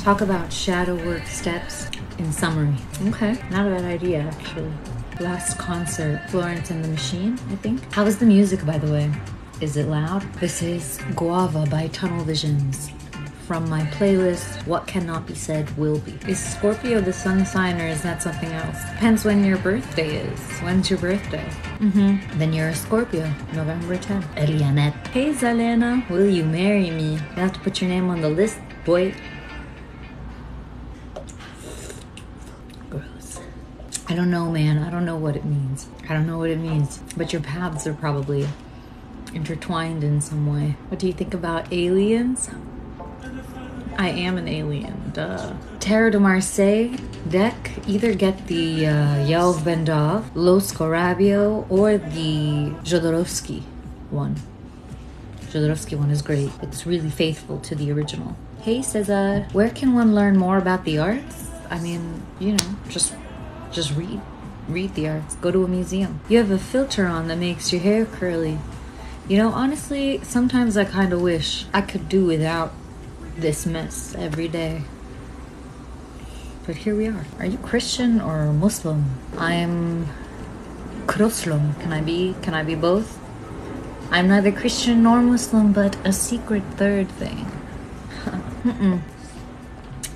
Talk about shadow work steps in summary. Okay, not a bad idea actually. Last concert, Florence and the Machine, I think. How was the music, by the way? Is it loud? This is Guava by Tunnel Visions. From my playlist, What Cannot Be Said Will Be. Is Scorpio the sun sign or is that something else? Depends when your birthday is. When's your birthday? Then you're a Scorpio, November 10th. Elianette. Hey Zalena, will you marry me? You have to put your name on the list, boy. Gross. I don't know, man. I don't know what it means. I don't know what it means. But your paths are probably intertwined in some way. What do you think about aliens? I am an alien, duh. Tarot de Marseille deck, either get the Yelv Bendov, Los Corabio, or the Jodorowsky one. Jodorowsky one is great. It's really faithful to the original. Hey Cesar, where can one learn more about the arts? I mean, you know, just read the arts. Go to a museum. You have a filter on that makes your hair curly. You know, honestly, sometimes I kind of wish I could do without this mess every day. But here we are. Are you Christian or Muslim? I'm Kroslum. Can I be both? I'm neither Christian nor Muslim, but a secret third thing.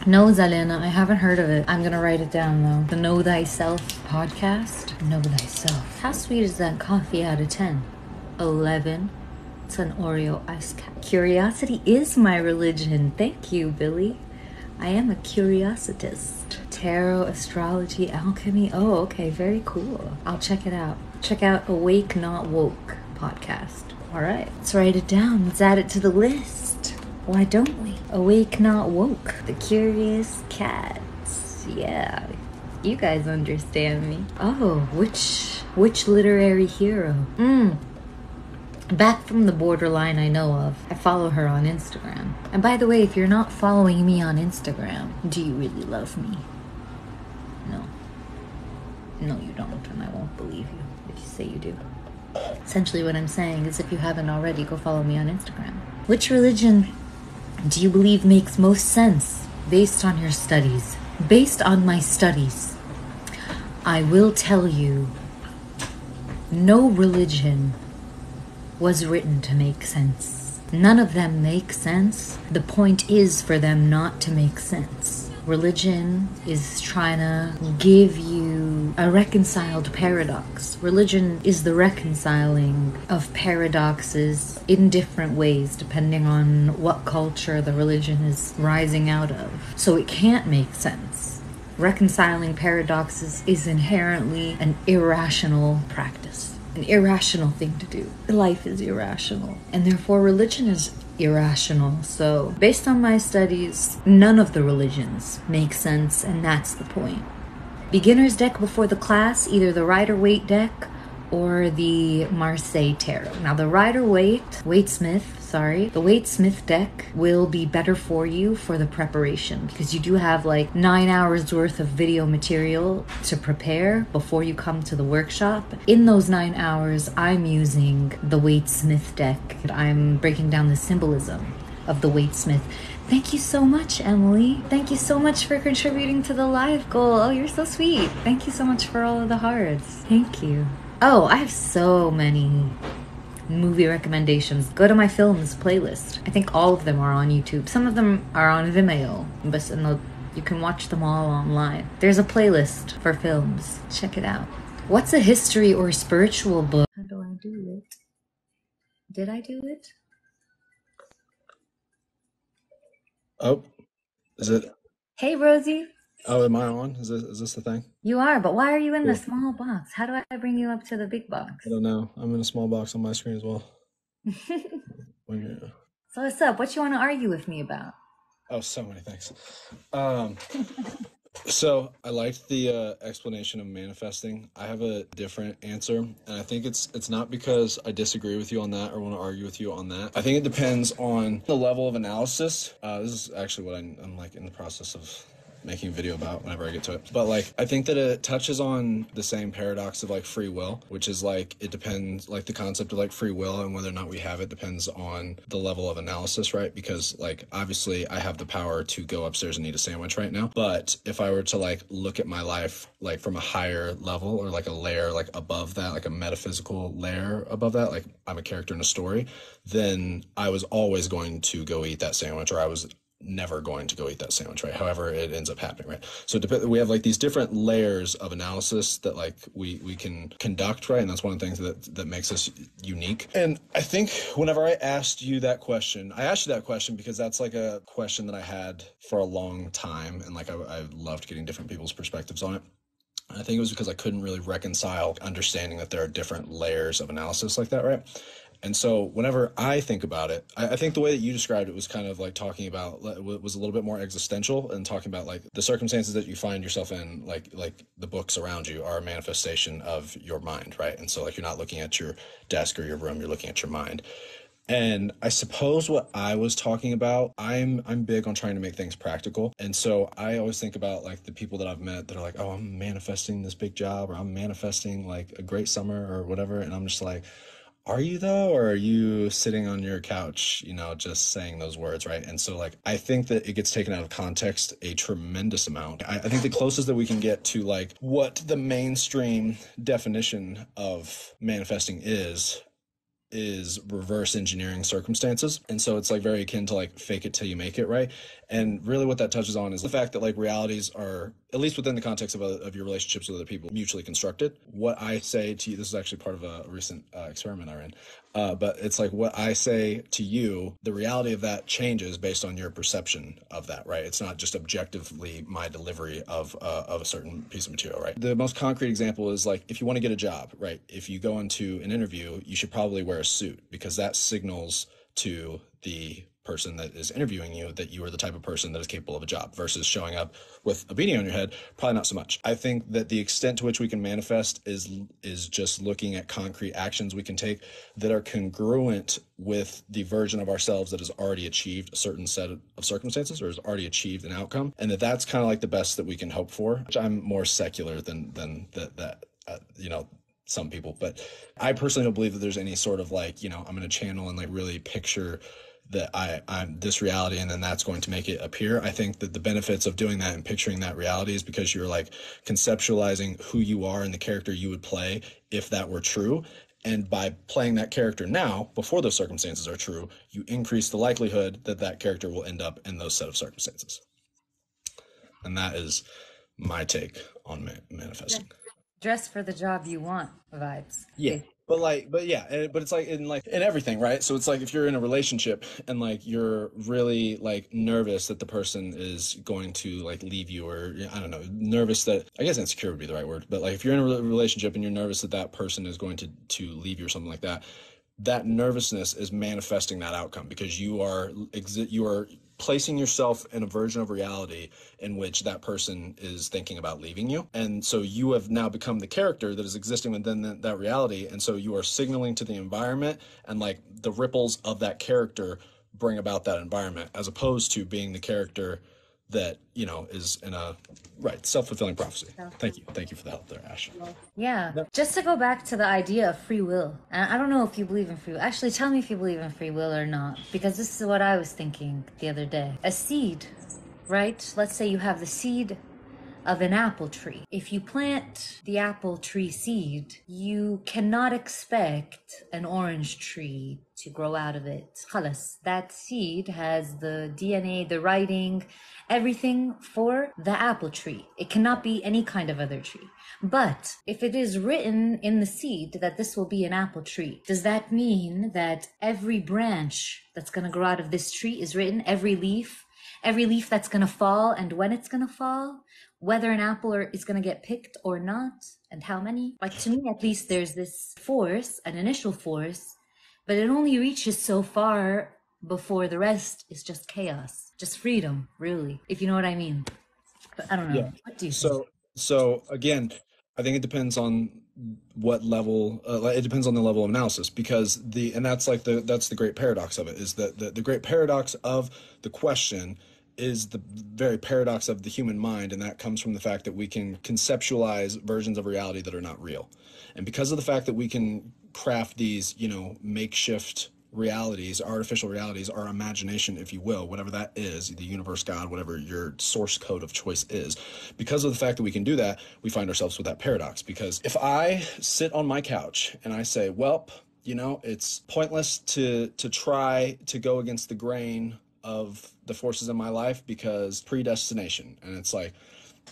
No, Zalena, I haven't heard of it. I'm gonna write it down though. The Know Thyself podcast. Know Thyself. How sweet is that coffee out of 10? 11. It's an Oreo ice cap. Curiosity is my religion. Thank you, Billy. I am a curiositist. Tarot, astrology, alchemy. Oh, okay, very cool. I'll check it out. Check out Awake Not Woke podcast. All right, let's write it down. Let's add it to the list. Why don't we? Awake Not Woke. The Curious Cats. Yeah, you guys understand me. Oh, which literary hero? Back from the borderline I know of. I follow her on Instagram. And by the way, if you're not following me on Instagram, do you really love me? No. No, you don't, and I won't believe you if you say you do. Essentially what I'm saying is if you haven't already, go follow me on Instagram. Which religion do you believe makes most sense based on your studies? Based on my studies, I will tell you, no religion was written to make sense. None of them make sense. The point is for them not to make sense. Religion is trying to give you a reconciled paradox. Religion is the reconciling of paradoxes in different ways depending on what culture the religion is rising out of. So it can't make sense. Reconciling paradoxes is inherently an irrational practice. An irrational thing to do. Life is irrational, and therefore religion is irrational. So based on my studies, none of the religions make sense, and that's the point. Beginner's deck before the class, either the Rider-Waite deck or the Marseille Tarot. Now the the Waite-Smith deck will be better for you for the preparation because you do have like 9 hours worth of video material to prepare before you come to the workshop. In those 9 hours, I'm using the Waite-Smith deck. I'm breaking down the symbolism of the Waite-Smith. Thank you so much, Emily. Thank you so much for contributing to the live goal. Oh, you're so sweet. Thank you so much for all of the hearts. Thank you. Oh, I have so many movie recommendations. Go to my films playlist. I think all of them are on YouTube. Some of them are on Vimeo, but you can watch them all online. There's a playlist for films. Check it out. What's a history or spiritual book? How do I do it? Did I do it? Oh, is it? Hey, Brozi. Oh, am I on? Is this the thing? You are, but why are you in Cool. the small box? How do I bring you up to the big box? I don't know. I'm in a small box on my screen as well. So what's up? What you want to argue with me about? Oh, so many things. So I liked the explanation of manifesting. I have a different answer, and I think it's not because I disagree with you on that or want to argue with you on that. I think it depends on the level of analysis. This is actually what I'm like in the process of making a video about whenever I get to it. But like, I think that it touches on the same paradox of like free will, which is like, it depends, like the concept of like free will and whether or not we have it depends on the level of analysis, right? Because like, obviously I have the power to go upstairs and eat a sandwich right now. But if I were to like look at my life, like from a higher level or like a layer, like above that, like a metaphysical layer above that, like I'm a character in a story, then I was always going to go eat that sandwich, or I was never going to go eat that sandwich, right? However it ends up happening, right? So we have like these different layers of analysis that like we can conduct, right? And that's one of the things that makes us unique. And I think whenever I asked you that question, I asked you that question because that's like a question that I had for a long time, and like I loved getting different people's perspectives on it. I think it was because I couldn't really reconcile understanding that there are different layers of analysis like that, right? And so whenever I think about it, I think the way that you described it was kind of like talking about, was a little bit more existential, and talking about like the circumstances that you find yourself in, like the books around you are a manifestation of your mind, right? And so like, you're not looking at your desk or your room, you're looking at your mind. And I suppose what I was talking about, I'm big on trying to make things practical. And so I always think about like the people that I've met that are like, oh, I'm manifesting this big job, or I'm manifesting like a great summer or whatever. And I'm just like, are you though? Or are you sitting on your couch, you know, just saying those words, right? And so like, I think that it gets taken out of context a tremendous amount. I think the closest that we can get to like what the mainstream definition of manifesting is reverse engineering circumstances. And so it's like very akin to like fake it till you make it, right? And really what that touches on is the fact that like realities are, at least within the context of your relationships with other people, mutually constructed. What I say to you, this is actually part of a recent experiment I ran, but it's like what I say to you, the reality of that changes based on your perception of that, right? It's not just objectively my delivery of a certain piece of material, right? The most concrete example is like, if you want to get a job, right? If you go into an interview, you should probably wear a suit, because that signals to the person that is interviewing you that you are the type of person that is capable of a job, versus showing up with a beanie on your head, probably not so much. I think that the extent to which we can manifest is just looking at concrete actions we can take that are congruent with the version of ourselves that has already achieved a certain set of circumstances, or has already achieved an outcome, and that's kind of like the best that we can hope for. Which I'm more secular than that you know, some people, but I personally don't believe that there's any sort of like, you know, I'm going to channel and like really picture that I'm this reality and then that's going to make it appear. I think that the benefits of doing that and picturing that reality is because you're like conceptualizing who you are and the character you would play if that were true. And by playing that character now, before those circumstances are true, you increase the likelihood that that character will end up in those set of circumstances. And that is my take on manifesting. Dress for the job you want vibes. Yeah. But it's like in everything, right? So it's like if you're in a relationship and like you're really like nervous that the person is going to like leave you, or I don't know, nervous that, I guess insecure would be the right word, but like if you're in a relationship and you're nervous that that person is going to leave you or something like that, that nervousness is manifesting that outcome, because you are placing yourself in a version of reality in which that person is thinking about leaving you. And so you have now become the character that is existing within that reality. And so you are signaling to the environment, and like the ripples of that character bring about that environment, as opposed to being the character that, you know, is in a self-fulfilling prophecy. Thank you for the help there, Ash. Yeah. Just to go back to the idea of free will, and I don't know if you believe in free will. Actually, tell me if you believe in free will or not, because this is what I was thinking the other day. A seed, right? Let's say you have the seed of an apple tree. If you plant the apple tree seed, you cannot expect an orange tree to grow out of it. Khalas, that seed has the DNA, the writing, everything for the apple tree. It cannot be any kind of other tree. But if it is written in the seed that this will be an apple tree, does that mean that every branch that's going to grow out of this tree is written, every leaf that's going to fall and when it's going to fall, whether an apple is going to get picked or not, and how many? Like, to me, at least, there's this force, an initial force, but it only reaches so far before the rest is just chaos, just freedom, really, if you know what I mean. But I don't know. Yeah. What do you think? So again, I think it depends on what level, it depends on the level of analysis, because that's the great paradox of it, is that the great paradox of the question is the very paradox of the human mind, and that comes from the fact that we can conceptualize versions of reality that are not real. And because of the fact that we can craft these, makeshift realities, artificial realities, our imagination, if you will, whatever that is, the universe, God, whatever your source code of choice is, because of the fact that we can do that, we find ourselves with that paradox. Because if I sit on my couch and I say, well, it's pointless to try to go against the grain of the forces in my life because predestination. And it's like,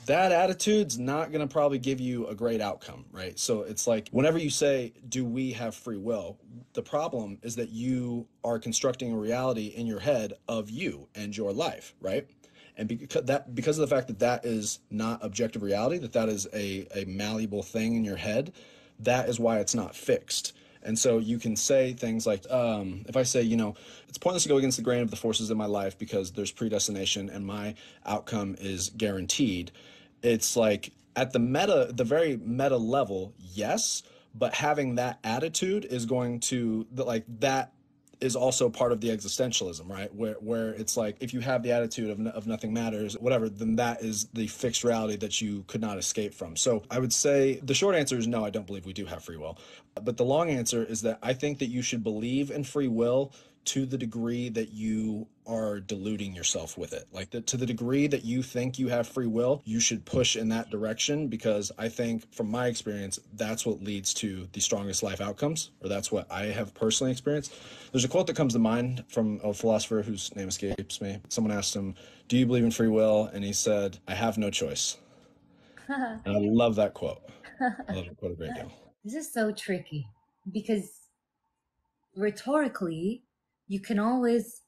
that attitude's not going to probably give you a great outcome, right? So it's like, whenever you say, do we have free will? The problem is that you are constructing a reality in your head of you and your life, right? And because of the fact that that is not objective reality, that is a malleable thing in your head, that is why it's not fixed. And so you can say things like, if I say, it's pointless to go against the grain of the forces in my life because there's predestination and my outcome is guaranteed. It's like at the very meta level, yes, but having that attitude is going to, that is also part of the existentialism, right? Where it's like, if you have the attitude of nothing matters, whatever, then that is the fixed reality that you could not escape from. So I would say the short answer is no, I don't believe we do have free will. But the long answer is that I think that you should believe in free will to the degree that you are deluding yourself with it. To the degree that you think you have free will, you should push in that direction, because I think from my experience, that's what leads to the strongest life outcomes, or that's what I have personally experienced. There's a quote that comes to mind from a philosopher whose name escapes me. Someone asked him, do you believe in free will? And he said, I have no choice. And I love that quote. I love that quote a great deal. This is so tricky because rhetorically, you can always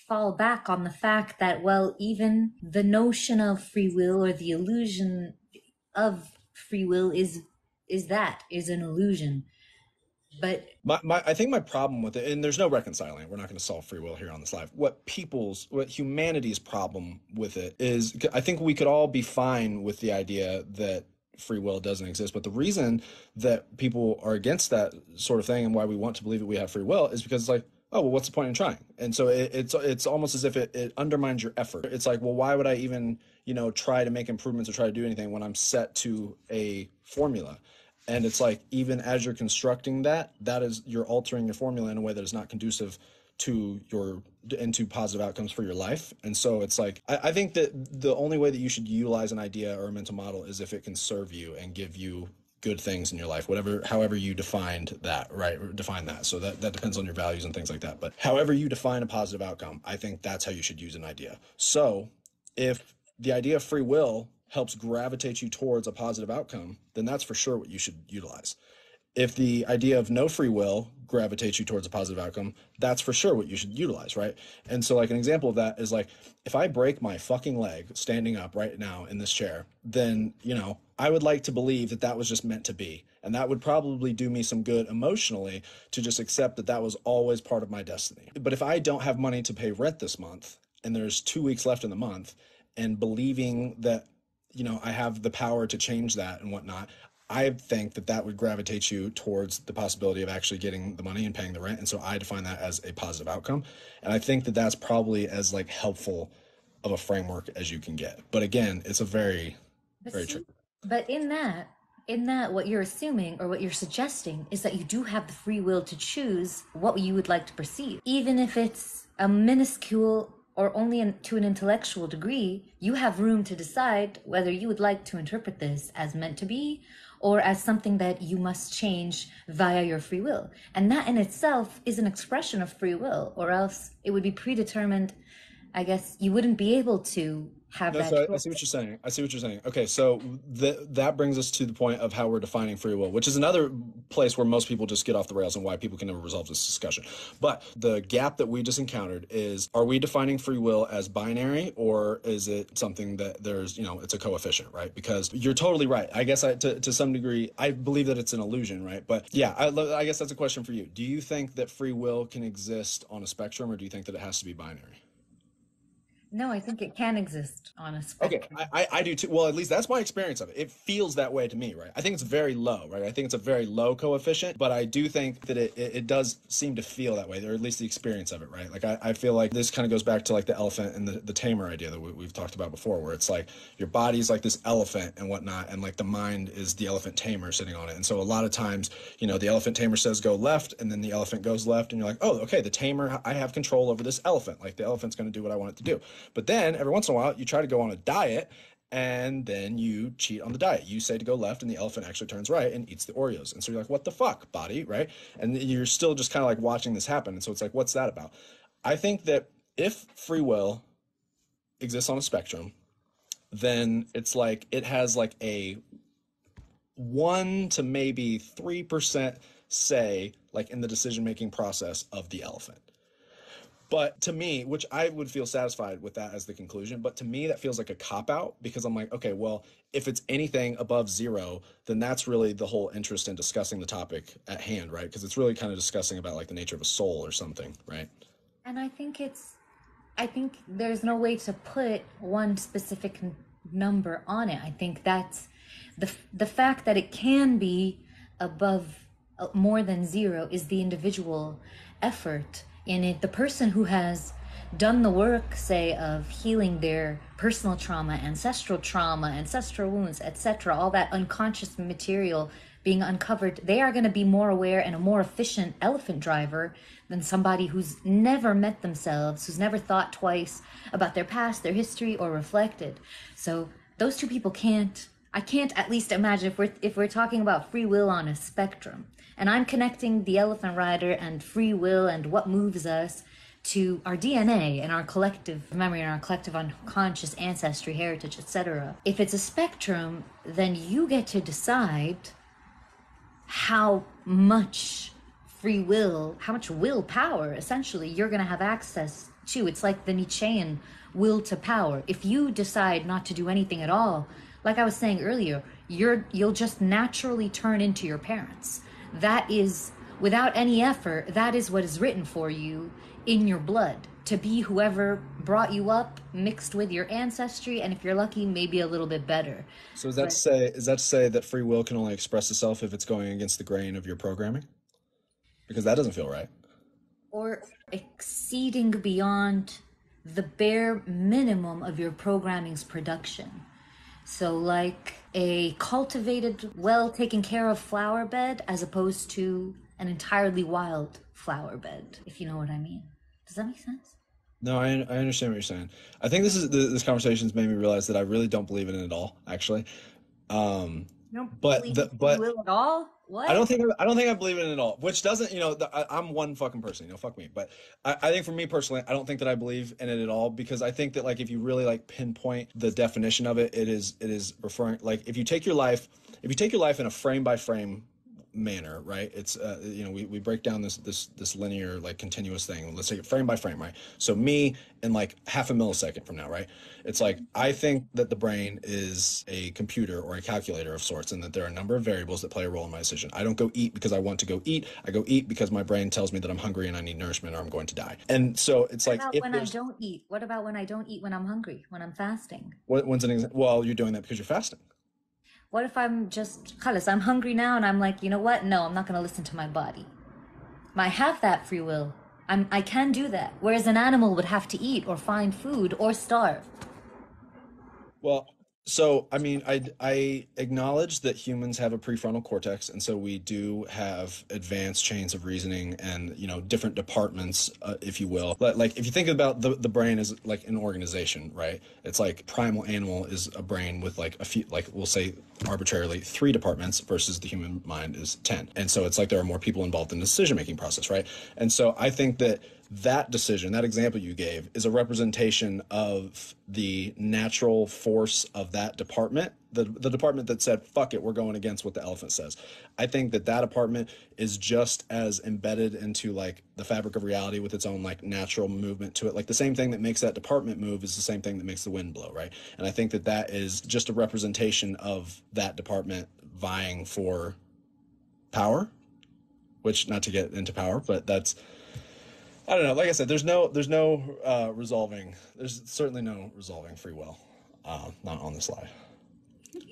fall back on the fact that, well, even the notion of free will or the illusion of free will is an illusion. But I think my problem with it, and there's no reconciling, we're not going to solve free will here on this live. What humanity's problem with it is, I think we could all be fine with the idea that free will doesn't exist. But the reason that people are against that sort of thing and why we want to believe that we have free will is because it's like, oh, well, what's the point in trying? And so it's almost as if it undermines your effort. It's like, well, why would I even, try to make improvements or try to do anything when I'm set to a formula? And it's like, even as you're constructing you're altering your formula in a way that is not conducive to into positive outcomes for your life. And so it's like, I think that the only way that you should utilize an idea or a mental model is if it can serve you and give you good things in your life, however you defined that, right? Define that. So that depends on your values and things like that. But however you define a positive outcome, I think that's how you should use an idea. So if the idea of free will helps gravitate you towards a positive outcome, then that's for sure what you should utilize. If the idea of no free will gravitates you towards a positive outcome, that's for sure what you should utilize, right? And so, like, an example of that is, like, if I break my fucking leg standing up right now in this chair, then, I would like to believe that that was just meant to be. And that would probably do me some good emotionally to just accept that that was always part of my destiny. But if I don't have money to pay rent this month and there's 2 weeks left in the month, and believing that, I have the power to change that and whatnot, I think that would gravitate you towards the possibility of actually getting the money and paying the rent. And so I define that as a positive outcome. And I think that that's probably as helpful of a framework as you can get. But again, it's a very tricky. But in that, what you're assuming or what you're suggesting is that you do have the free will to choose what you would like to perceive. Even if it's a minuscule or only to an intellectual degree, you have room to decide whether you would like to interpret this as meant to be or as something that you must change via your free will. And that in itself is an expression of free will, or else it would be predetermined. I guess you wouldn't be able to have that. So I see what you're saying. Okay, so that brings us to the point of how we're defining free will, which is another place where most people just get off the rails and why people can never resolve this discussion. But the gap that we just encountered is, are we defining free will as binary, or is it something that there's, it's a coefficient, right? Because you're totally right. I guess to some degree, I believe that it's an illusion, right? But yeah, I guess that's a question for you. Do you think that free will can exist on a spectrum, or do you think that it has to be binary? No, I think it can exist on a Okay, spectrum. I do too. Well, at least that's my experience of it. It feels that way to me, right? I think it's very low, right? I think it's a very low coefficient, but I do think that it does seem to feel that way, or at least the experience of it, right? Like I feel like this kind of goes back to like the elephant and the tamer idea that we've talked about before, where it's like your body's like this elephant and whatnot, and like the mind is the elephant tamer sitting on it. And so a lot of times, the elephant tamer says go left, and then the elephant goes left, and you're like, oh, okay, the tamer, I have control over this elephant. Like the elephant's going to do what I want it to do. But then every once in a while, you try to go on a diet, and then you cheat on the diet. You say to go left, and the elephant actually turns right and eats the Oreos. And so you're like, what the fuck, body, right? And you're still just kind of like watching this happen. And so it's like, what's that about? I think that if free will exists on a spectrum, then it's like it has like a 1 to maybe 3% say like in the decision-making process of the elephant. But to me, which I would feel satisfied with that as the conclusion, but to me that feels like a cop-out, because I'm like, okay, well, if it's anything above 0, then that's really the whole interest in discussing the topic at hand, right? Because it's really kind of discussing about like the nature of a soul or something, right? And I think there's no way to put one specific number on it. I think that's the fact that it can be above more than 0 is the individual effort in it. The person who has done the work, say, of healing their personal trauma, ancestral wounds, etc., all that unconscious material being uncovered, they are going to be more aware and a more efficient elephant driver than somebody who's never met themselves, who's never thought twice about their past, their history, or reflected. So those two people I can't at least imagine if we're talking about free will on a spectrum, and I'm connecting the elephant rider and free will and what moves us to our DNA and our collective memory and our collective unconscious ancestry, heritage, etc. If it's a spectrum, then you get to decide how much how much willpower, essentially, you're going to have access to. It's like the Nietzschean will to power. If you decide not to do anything at all, like I was saying earlier, you'll just naturally turn into your parents. That is, without any effort, that is what is written for you in your blood, to be whoever brought you up, mixed with your ancestry, and if you're lucky, maybe a little bit better. So is that to say that free will can only express itself if it's going against the grain of your programming? Because that doesn't feel right. Or exceeding beyond the bare minimum of your programming's production. So like a cultivated, well taken care of flower bed as opposed to an entirely wild flower bed, if you know what I mean. Does that make sense? No, I understand what you're saying. I think this conversation's made me realize that I really don't believe in it at all, actually. You don't believe in will at all? What? I don't think I believe in it at all. Which doesn't, I'm one fucking person, fuck me. But I think for me personally, I don't think that I believe in it at all, because I think that like if you really like pinpoint the definition of it, it is referring, like if you take your life in a frame by frame manner, right? It's we break down this linear, like continuous thing. Let's take it frame by frame, right? So me in like half a millisecond from now, right? It's like I think that the brain is a computer or a calculator of sorts, and that there are a number of variables that play a role in my decision. I don't go eat because I want to go eat. I go eat because my brain tells me that I'm hungry and I need nourishment or I'm going to die. And so it's like, what about when I don't eat? What about when I don't eat when I'm hungry, when I'm fasting? When's an example? Well, you're doing that because you're fasting. What if I'm just, I'm hungry now and I'm like, you know what? No, I'm not going to listen to my body. I have that free will. I can do that. Whereas an animal would have to eat or find food or starve. Well, so, I mean, I acknowledge that humans have a prefrontal cortex, and so we do have advanced chains of reasoning and, different departments, if you will. Like, if you think about the brain as like an organization, right? It's like primal animal is a brain with like a few, like we'll say arbitrarily 3 departments versus the human mind is 10. And so it's like there are more people involved in the decision-making process, right? And so I think that decision, that example you gave, is a representation of the natural force of that department, the department that said, fuck it, we're going against what the elephant says. I think that department is just as embedded into like the fabric of reality with its own like natural movement to it. Like the same thing that makes that department move is the same thing that makes the wind blow, right? And I think that is just a representation of that department vying for power, which, not to get into power, but that's I don't know. Like I said, there's resolving. There's certainly no resolving free will. Not on this live.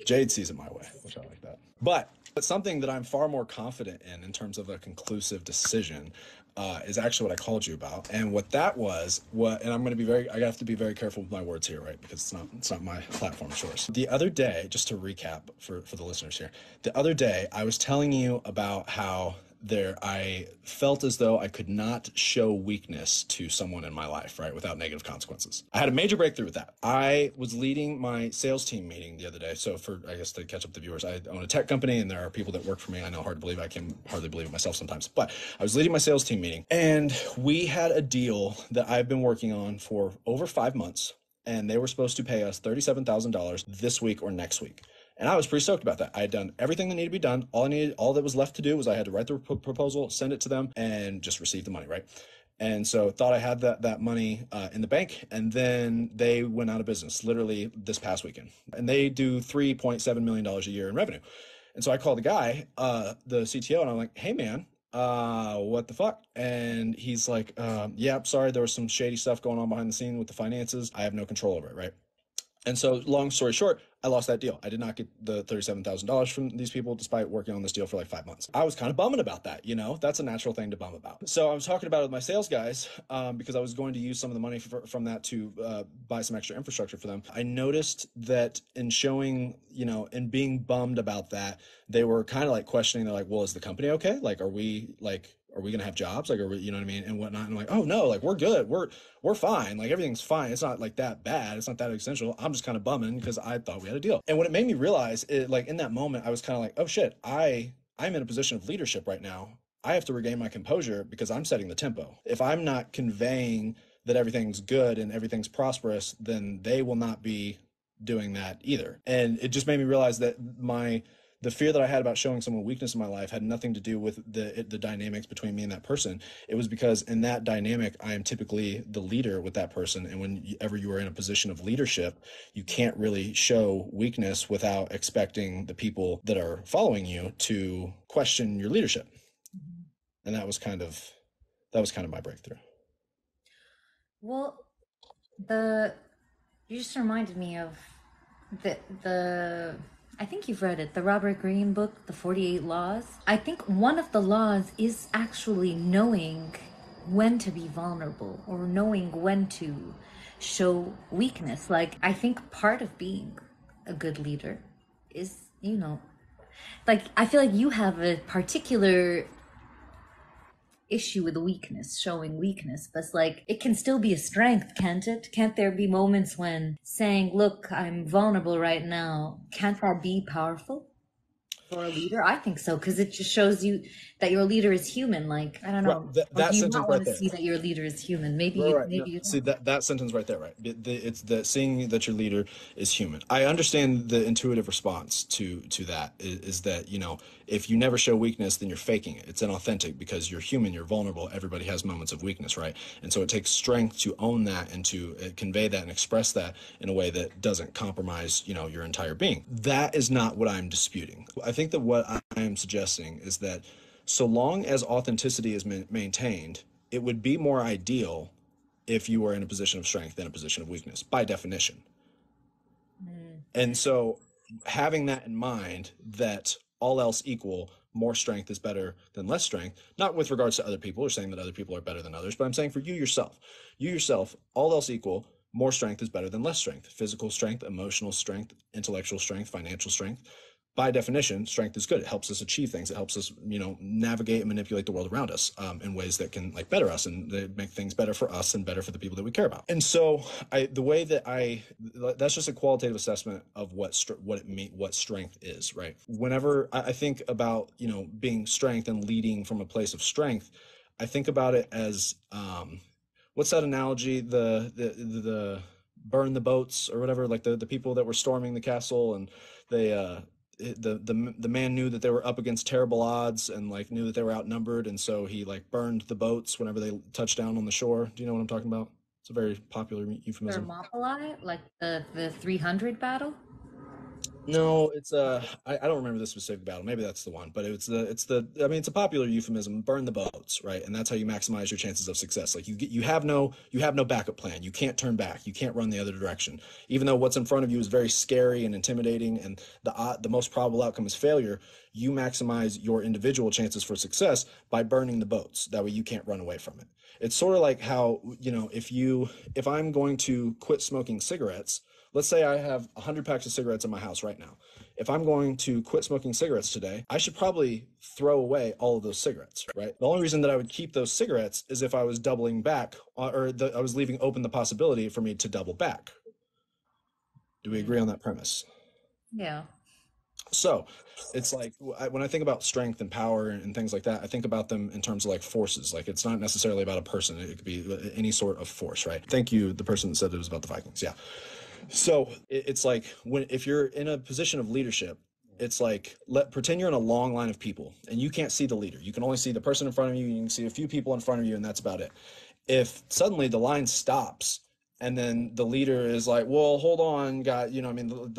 Jade sees it my way, which I like that. But something that I'm far more confident in terms of a conclusive decision, is actually what I called you about. And what that was, and I'm going to be I have to be very careful with my words here, right? Because it's not my platform choice. The other day, just to recap for the listeners here, the other day I was telling you about how I felt as though I could not show weakness to someone in my life, right, without negative consequences. I had a major breakthrough with that. I was leading my sales team meeting the other day. So I guess to catch up the viewers, I own a tech company and there are people that work for me. I know, hard to believe. I can hardly believe it myself sometimes. But I was leading my sales team meeting and we had a deal that I've been working on for over 5 months. And they were supposed to pay us $37,000 this week or next week. And I was pretty stoked about that. I had done everything that needed to be done. All that was left to do was I had to write the proposal, send it to them, and just receive the money, right? And so thought I had that money in the bank. And then they went out of business literally this past weekend. And they do $3.7 million a year in revenue. And so I called the guy, the CTO, and I'm like, hey, man, what the fuck? And he's like, yeah, sorry, there was some shady stuff going on behind the scene with the finances. I have no control over it, right? And so long story short, I lost that deal. I did not get the $37,000 from these people despite working on this deal for like 5 months. I was kind of bumming about that, that's a natural thing to bum about. So I was talking about it with my sales guys because I was going to use some of the money from that to buy some extra infrastructure for them. I noticed that in showing, and being bummed about that, they were kind of like questioning. They're like, well, is the company okay? Like, are we going to have jobs? Like, are we, you know what I mean? And whatnot. And I'm like, oh no, like we're good. We're fine. Like everything's fine. It's not like that bad. It's not that essential. I'm just kind of bumming because I thought we had a deal. And what it made me realize, like in that moment, I was kind of like, oh shit, I'm in a position of leadership right now. I have to regain my composure because I'm setting the tempo. If I'm not conveying that everything's good and everything's prosperous, then they will not be doing that either. And it just made me realize that the fear that I had about showing someone weakness in my life had nothing to do with the dynamics between me and that person. It was because in that dynamic, I am typically the leader with that person. And whenever you are in a position of leadership, you can't really show weakness without expecting the people that are following you to question your leadership. And that was kind of my breakthrough. Well, you just reminded me of the I think you've read it, the Robert Greene book, The 48 Laws. I think one of the laws is actually knowing when to be vulnerable or knowing when to show weakness. Like, I think part of being a good leader is, like, I feel like you have a particular issue with weakness, showing weakness, but it's like it can still be a strength, can't it? Can't there be moments when saying, look, I'm vulnerable right now, can't that be powerful for a leader? I think so, because it just shows you that your leader is human. Like, I don't know. Right. Or do you sentence not right want to there. see that your leader is human? Maybe Right. maybe No, you see don't. that sentence right there, right? It's the seeing that your leader is human. I understand the intuitive response to that is that if you never show weakness, then you're faking it. It's inauthentic because you're human, you're vulnerable. Everybody has moments of weakness, right? And so it takes strength to own that and to convey that and express that in a way that doesn't compromise your entire being. That is not what I'm disputing. I think that what I am suggesting is that so long as authenticity is maintained, it would be more ideal if you were in a position of strength than a position of weakness, by definition. And so having that in mind, that all else equal, more strength is better than less strength, not with regards to other people or saying that other people are better than others, but I'm saying for you yourself, all else equal, more strength is better than less strength. Physical strength, emotional strength, intellectual strength, financial strength. By definition, strength is good. It helps us achieve things. It helps us, navigate and manipulate the world around us in ways that can better us and they make things better for us and better for the people that we care about. And so, that's just a qualitative assessment of what strength is, right? Whenever I think about being strength and leading from a place of strength, I think about it as what's that analogy? The burn the boats or whatever, like the people that were storming the castle and they the man knew that they were up against terrible odds and knew that they were outnumbered, and so he burned the boats whenever they touched down on the shore. Do you know what I'm talking about? It's a very popular euphemism. Thermopylae, like the 300 battle. No, it's I don't remember the specific battle. Maybe that's the one, but I mean it's a popular euphemism, burn the boats, right? And that's how you maximize your chances of success. Like you have no backup plan. You can't turn back. You can't run the other direction. Even though what's in front of you is very scary and intimidating and the most probable outcome is failure, you maximize your individual chances for success by burning the boats. That way you can't run away from it. It's sort of like how, if I'm going to quit smoking cigarettes, let's say I have 100 packs of cigarettes in my house right now. If I'm going to quit smoking cigarettes today, I should probably throw away all of those cigarettes, right? The only reason that I would keep those cigarettes is if I was doubling back, I was leaving open the possibility for me to double back. Do we agree on that premise? Yeah. So it's like when I think about strength and power and things like that, I think about them in terms of like forces. Like it's not necessarily about a person, it could be any sort of force, right? Thank you, the person that said it was about the Vikings. Yeah. So it's like if you're in a position of leadership, it's like pretend you're in a long line of people and you can't see the leader. You can only see the person in front of you. You can see a few people in front of you, and that's about it. If suddenly the line stops and then the leader is like, "Well, hold on, guy,"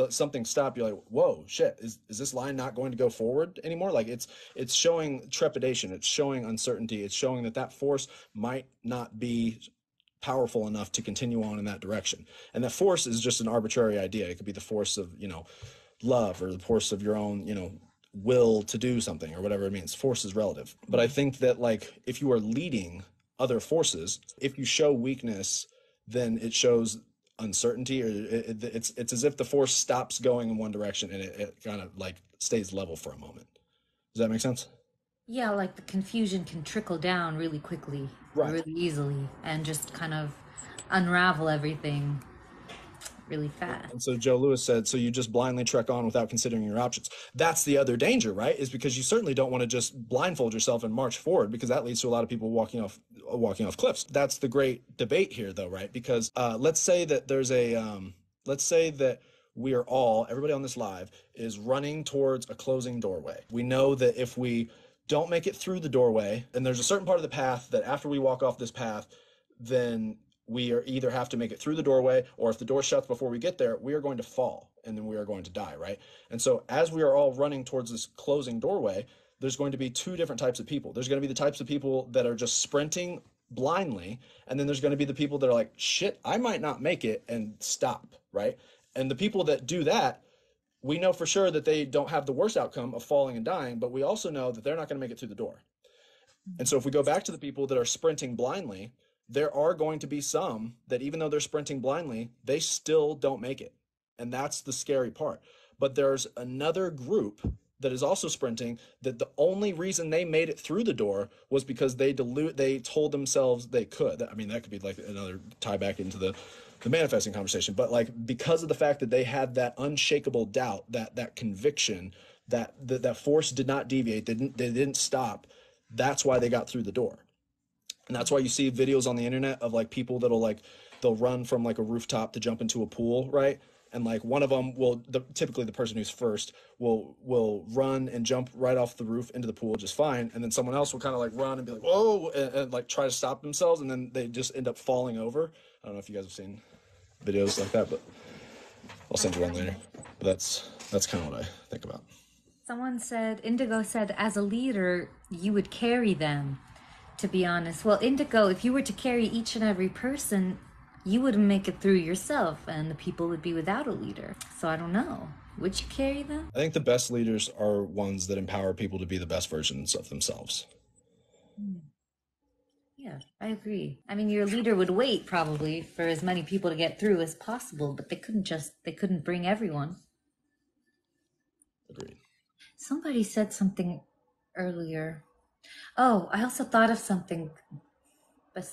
something stopped. You're like, "Whoa, shit! Is this line not going to go forward anymore?" Like it's showing trepidation. It's showing uncertainty. It's showing that force might not be powerful enough to continue on in that direction. And that force is just an arbitrary idea. It could be the force of, love, or the force of your own, will to do something, or whatever it means. Force is relative. But I think that like if you are leading other forces, if you show weakness, then it shows uncertainty, or it's as if the force stops going in one direction and it kind of like stays level for a moment. Does that make sense? Yeah, like the confusion can trickle down really quickly, Right. really easily, and just kind of unravel everything really fast. And so Joe Lewis said, so you just blindly trek on without considering your options. That's the other danger, right? Is because you certainly don't want to just blindfold yourself and march forward, because that leads to a lot of people walking off cliffs. That's the great debate here, though, right? Because let's say that let's say that everybody on this live is running towards a closing doorway. We know that if we don't make it through the doorway, and there's a certain part of the path that after we walk off this path, then we are either have to make it through the doorway, or if the door shuts before we get there, we are going to fall and then we are going to die, right? And so as we are all running towards this closing doorway, there's going to be two different types of people. There's going to be the types of people that are just sprinting blindly, and then there's going to be the people that are like, shit, I might not make it, and stop, right? And the people that do that, we know for sure that they don't have the worst outcome of falling and dying, but we also know that they're not going to make it through the door. And so if we go back to the people that are sprinting blindly, there are going to be some that even though they're sprinting blindly, they still don't make it. And that's the scary part. But there's another group that is also sprinting, that the only reason they made it through the door was because they told themselves they could. I mean, that could be like another tie back into the manifesting conversation, but like because of the fact that they had that unshakable doubt, that conviction, that force did not deviate, they didn't stop. That's why they got through the door. And that's why you see videos on the internet of like people they'll run from like a rooftop to jump into a pool, right? And like one of them typically the person who's first will run and jump right off the roof into the pool just fine, and then someone else will kind of like run and be like, whoa, and like try to stop themselves, and then they just end up falling over. I don't know if you guys have seen videos like that, but I'll send you one later. But that's kind of what I think about. Someone said, Indigo said, as a leader, you would carry them, to be honest. Well, Indigo, if you were to carry each and every person, you wouldn't make it through yourself, and the people would be without a leader. So I don't know. Would you carry them? I think the best leaders are ones that empower people to be the best versions of themselves. Yeah, I agree. I mean, your leader would wait probably for as many people to get through as possible, but they couldn't bring everyone. Agreed. Somebody said something earlier. Oh, I also thought of something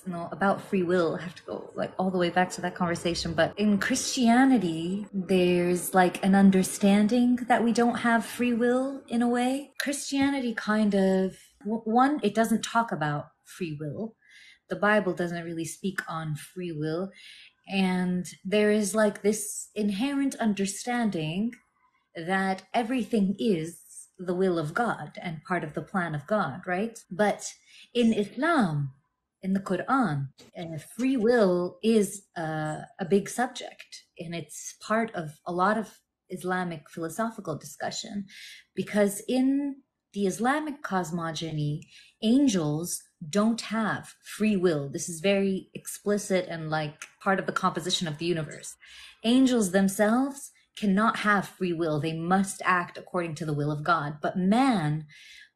about free will. I have to go like all the way back to that conversation. But in Christianity, there's like an understanding that we don't have free will in a way. Christianity kind of, one, it doesn't talk about free will. The Bible doesn't really speak on free will. And there is like this inherent understanding that everything is the will of God and part of the plan of God, right? But in Islam, in the Quran, free will is a big subject, and it's part of a lot of Islamic philosophical discussion, because in the Islamic cosmogony, angels don't have free will. This is very explicit and like part of the composition of the universe. Angels themselves cannot have free will. They must act according to the will of God. But man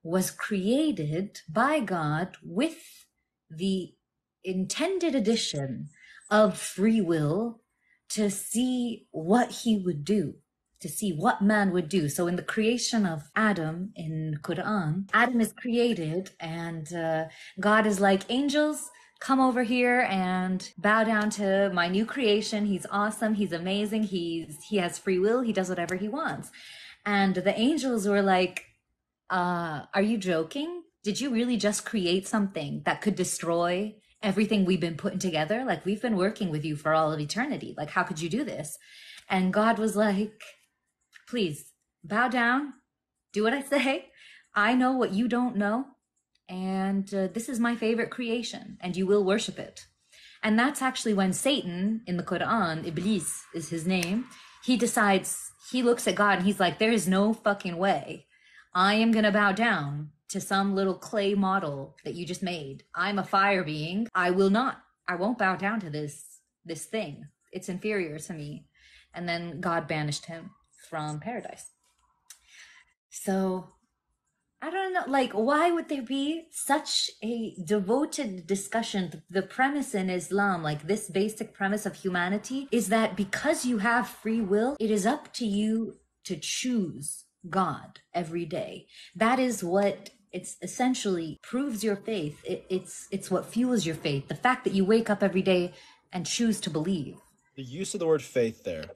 was created by God with the intended addition of free will to see what he would do, to see what man would do. So in the creation of Adam in Quran, Adam is created and God is like, angels, come over here and bow down to my new creation. He's awesome. He's amazing. He has free will. He does whatever he wants. And the angels were like, are you joking? Did you really just create something that could destroy everything we've been putting together? Like, we've been working with you for all of eternity. Like, how could you do this? And God was like, please bow down, do what I say. I know what you don't know. And this is my favorite creation and you will worship it. And that's actually when Satan in the Quran, Iblis is his name, he decides, he looks at God and he's like, there is no fucking way I am going to bow down to some little clay model that you just made. I'm a fire being. I won't bow down to this thing. It's inferior to me. And then God banished him from paradise. So I don't know, like, why would there be such a devoted discussion? The premise in Islam, like this basic premise of humanity, is that because you have free will, it is up to you to choose God every day. That is what it's essentially proves your faith. It's what fuels your faith. The fact that you wake up every day and choose to believe. The use of the word faith there,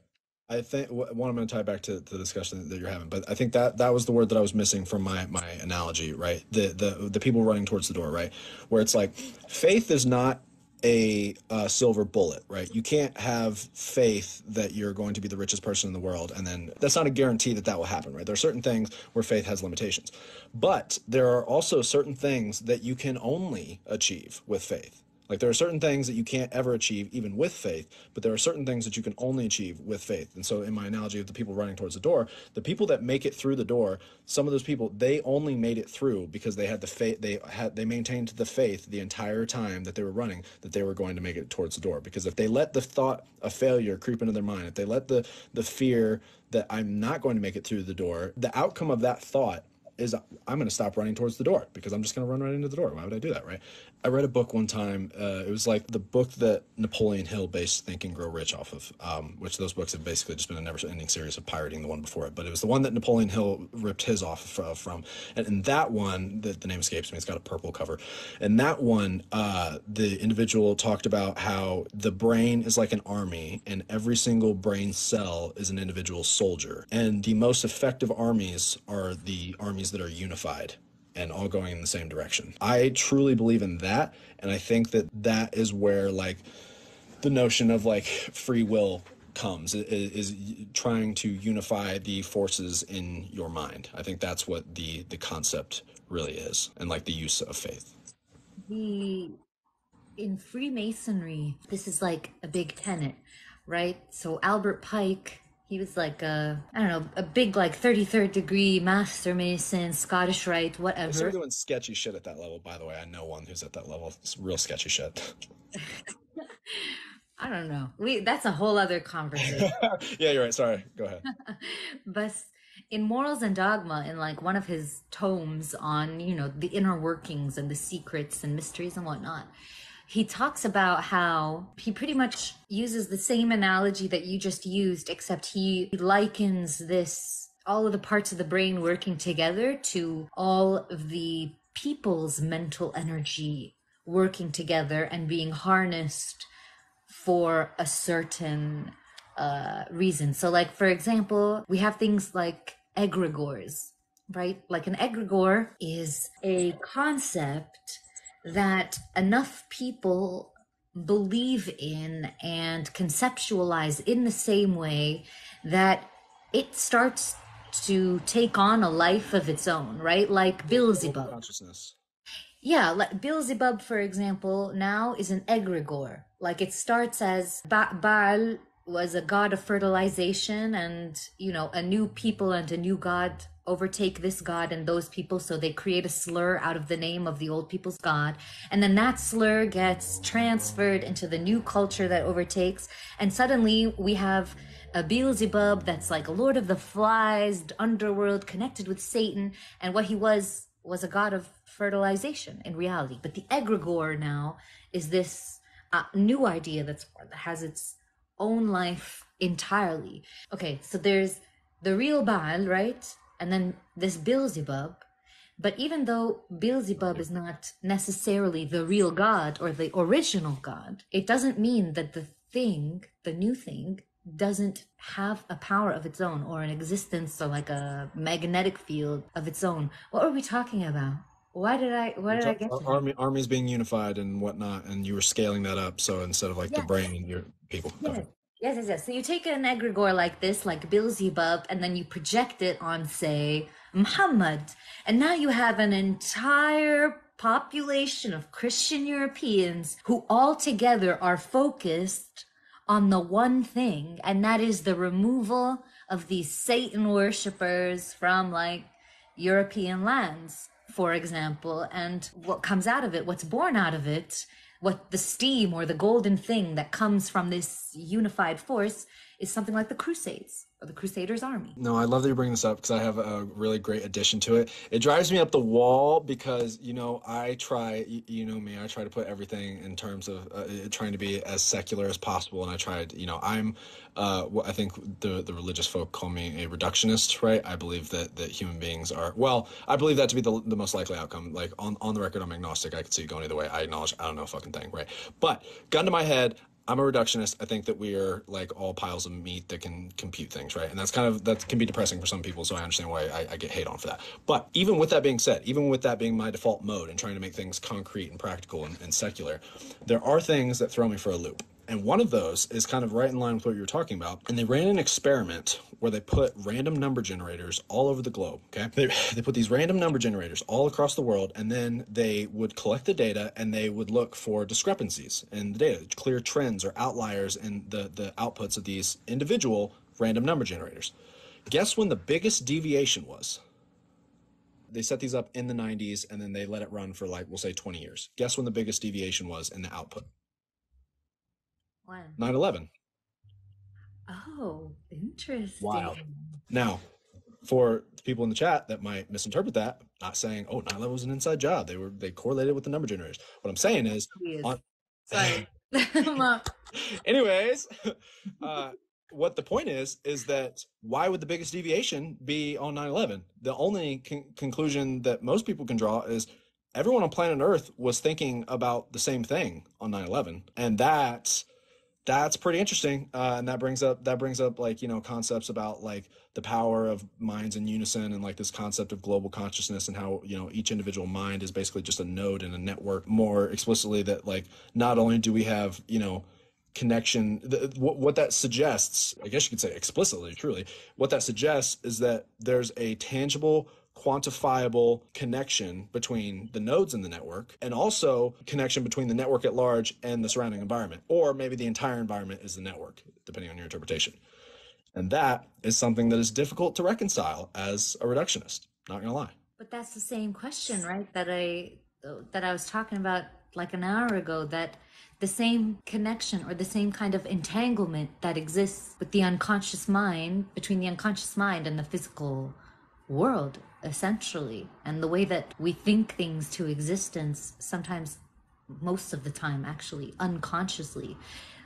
I think one I'm going to tie back to the discussion that you're having, but I think that was the word that I was missing from my analogy, right? The people running towards the door, right? Where it's like faith is not a silver bullet, right? You can't have faith that you're going to be the richest person in the world, and then that's not a guarantee that will happen, right? There are certain things where faith has limitations, but there are also certain things that you can only achieve with faith. Like, there are certain things that you can't ever achieve even with faith, but there are certain things that you can only achieve with faith. And so in my analogy of the people running towards the door, the people that make it through the door, some of those people, they only made it through because they had the faith, they maintained the faith the entire time that they were running, that they were going to make it towards the door. Because if they let the thought of failure creep into their mind, if they let the fear that I'm not going to make it through the door, the outcome of that thought is I'm going to stop running towards the door because I'm just going to run right into the door. Why would I do that, right? I read a book one time. It was like the book that Napoleon Hill based Think and Grow Rich off of, which those books have basically just been a never-ending series of pirating the one before it. But it was the one that Napoleon Hill ripped his off from. And in that one, the name escapes me, it's got a purple cover. And that one, the individual talked about how the brain is like an army and every single brain cell is an individual soldier. And the most effective armies are the armies that are unified and all going in the same direction. I truly believe in that, and I think that is where like the notion of like free will comes, is trying to unify the forces in your mind. I think that's what the concept really is, and like the use of faith. In Freemasonry, this is like a big tenet, right? So Albert Pike, he was like I don't know, a big like 33rd degree master mason, Scottish Rite, whatever. They're doing sketchy shit at that level, by the way. I know one who's at that level. It's real sketchy shit. I don't know. That's a whole other conversation. Yeah, you're right. Sorry. Go ahead. But in Morals and Dogma, in like one of his tomes on, the inner workings and the secrets and mysteries and whatnot, he talks about how he pretty much uses the same analogy that you just used, except he likens all of the parts of the brain working together to all of the people's mental energy working together and being harnessed for a certain reason. So like, for example, we have things like egregores, right? Like an egregore is a concept that enough people believe in and conceptualize in the same way that it starts to take on a life of its own, right? Like Beelzebub. Consciousness. Yeah, like Beelzebub, for example, now is an egregore. Like it starts as Baal was a god of fertilization, and a new people and a new god overtake this god and those people, so they create a slur out of the name of the old people's god, and then that slur gets transferred into the new culture that overtakes, and suddenly we have a Beelzebub that's like a lord of the flies, underworld, connected with Satan, and what he was a god of fertilization in reality. But the egregore now is this new idea that has its own life entirely. Okay, so there's the real Baal, right? And then this Beelzebub. But even though Beelzebub is not necessarily the real god or the original god, it doesn't mean that the new thing, doesn't have a power of its own or an existence or like a magnetic field of its own. What were we talking about? Why did I get to Armies being unified and whatnot, and you were scaling that up. So instead of like the brain, your people. Yes. So you take an egregore like this, like Beelzebub, and then you project it on, say, Muhammad. And now you have an entire population of Christian Europeans who all together are focused on the one thing, and that is the removal of these Satan worshippers from like European lands, for example. And what comes out of it, what's born out of it, what the steam or the golden thing that comes from this unified force is something like the Crusades or the Crusaders' army. No, I love that you bring this up because I have a really great addition to it. It drives me up the wall because, I try, me, I try to put everything in terms of trying to be as secular as possible. And I tried, I'm, I think the religious folk call me a reductionist, right? I believe that human beings are, I believe that to be the most likely outcome. Like on the record, I'm agnostic. I could see it going either way. I acknowledge I don't know a fucking thing, right? But gun to my head, I'm a reductionist. I think that we are like all piles of meat that can compute things, right? And that can be depressing for some people, so I understand why I get hate on for that. But even with that being said, even with that being my default mode and trying to make things concrete and practical and secular, there are things that throw me for a loop. And one of those is kind of right in line with what you were talking about. And they ran an experiment where they put random number generators all over the globe, okay? They put these random number generators all across the world, and then they would collect the data and they would look for discrepancies in the data, clear trends or outliers in the outputs of these individual random number generators. Guess when the biggest deviation was? They set these up in the 90s, and then they let it run for like, we'll say 20 years. Guess when the biggest deviation was in the output? When? 9/11. Oh, interesting. Wow. Now, for people in the chat that might misinterpret that, not saying, oh, 9/11 was an inside job. They correlated with the number generators. What I'm saying is, sorry. Anyways, what the point is that why would the biggest deviation be on 9/11? The only conclusion that most people can draw is everyone on planet Earth was thinking about the same thing on 9/11, and that's pretty interesting, and that brings up like concepts about like the power of minds in unison, and like this concept of global consciousness, and how each individual mind is basically just a node in a network. More explicitly, that like not only do we have connection, what that suggests, I guess you could say explicitly, truly, what that suggests is that there's a tangible, quantifiable connection between the nodes in the network, and also connection between the network at large and the surrounding environment, or maybe the entire environment is the network, depending on your interpretation. And that is something that is difficult to reconcile as a reductionist, not gonna lie. But that's the same question, right, that I was talking about like an hour ago, that the same connection or the same kind of entanglement that exists with the unconscious mind, between the unconscious mind and the physical world, essentially, and the way that we think things to existence, sometimes, most of the time, actually, unconsciously.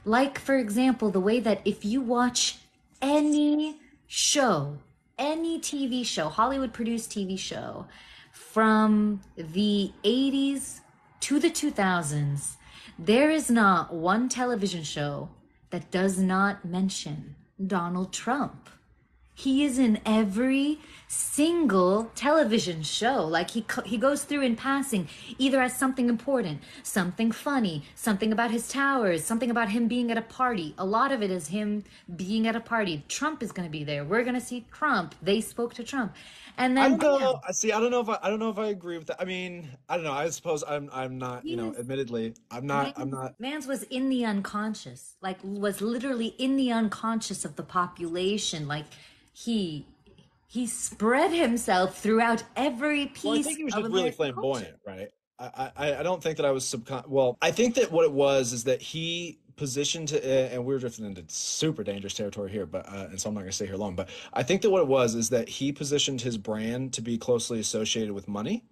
Like, for example, the way that if you watch any show, any TV show, Hollywood-produced TV show, from the 80s to the 2000s, there is not one television show that does not mention Donald Trump. He is in every single television show. Like he goes through in passing, either as something important, something funny, something about his towers, something about him being at a party. A lot of it is him being at a party. Trump is going to be there. We're going to see Trump. They spoke to Trump, and I then don't know. bam, I see. I don't know if I agree with that. I mean, I don't know. I suppose I'm not. You he know, is admittedly, I'm Mans, not. Mans was in the unconscious, like was literally in the unconscious of the population. Like he he spread himself throughout every Well, I piece think he was of just really American culture. flamboyant, right? I don't think that I was Well, I think that what it was is that he positioned, and we're drifting into super dangerous territory here, but and so I'm not going to stay here long. But I think that what it was is that he positioned his brand to be closely associated with money,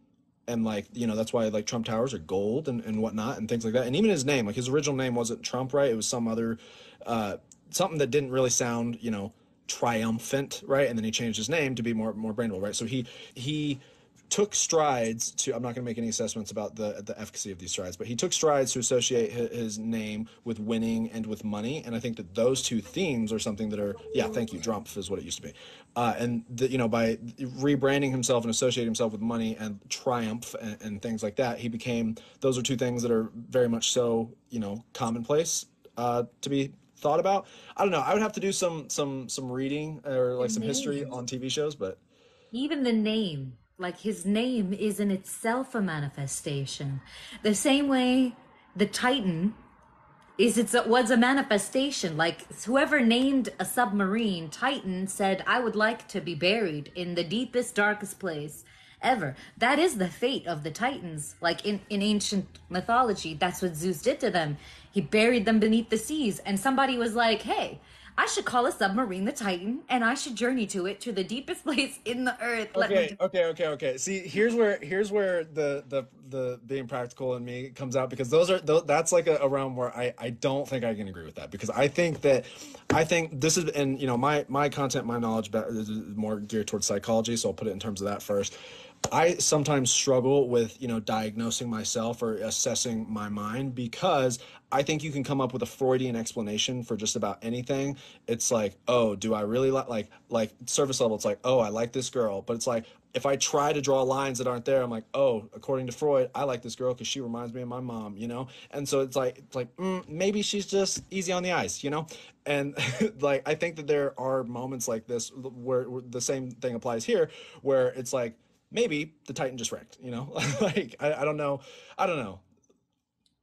and like that's why like Trump Towers are gold and whatnot and things like that. And even his name, like his original name wasn't Trump, right? It was some other something that didn't really sound triumphant, right? And then he changed his name to be more brandable, right? So he took strides to, I'm not going to make any assessments about the efficacy of these strides, but he took strides to associate his name with winning and with money. And I think that those two themes are something that are, yeah, thank you, Drumpf is what it used to be. And by rebranding himself and associating himself with money and triumph and things like that, he became, those are two things that are very much so commonplace to be thought about. I don't know. I would have to do some reading or The like some history name, on TV shows, but even the name, like his name is in itself a manifestation. The same way the Titan was a manifestation. Like whoever named a submarine Titan said, I would like to be buried in the deepest, darkest place ever. That is the fate of the Titans. Like in ancient mythology, that's what Zeus did to them. He buried them beneath the seas, and somebody was like, hey, I should call a submarine the Titan, and I should journey to the deepest place in the earth. Let me okay, okay. See, here's where the being practical in me comes out, because that's like a realm where I don't think I can agree with that, because I think this is, and my content, my knowledge is more geared towards psychology, so I'll put it in terms of that first. I sometimes struggle with, diagnosing myself or assessing my mind, because I think you can come up with a Freudian explanation for just about anything. It's like, oh, do I really like surface level? It's like, oh, I like this girl, but it's like if I try to draw lines that aren't there, I'm like, oh, according to Freud, I like this girl because she reminds me of my mom. And so it's like maybe she's just easy on the eyes. And like I think that there are moments like this where the same thing applies here, where it's like maybe the Titan just wrecked. Like I don't know. I don't know.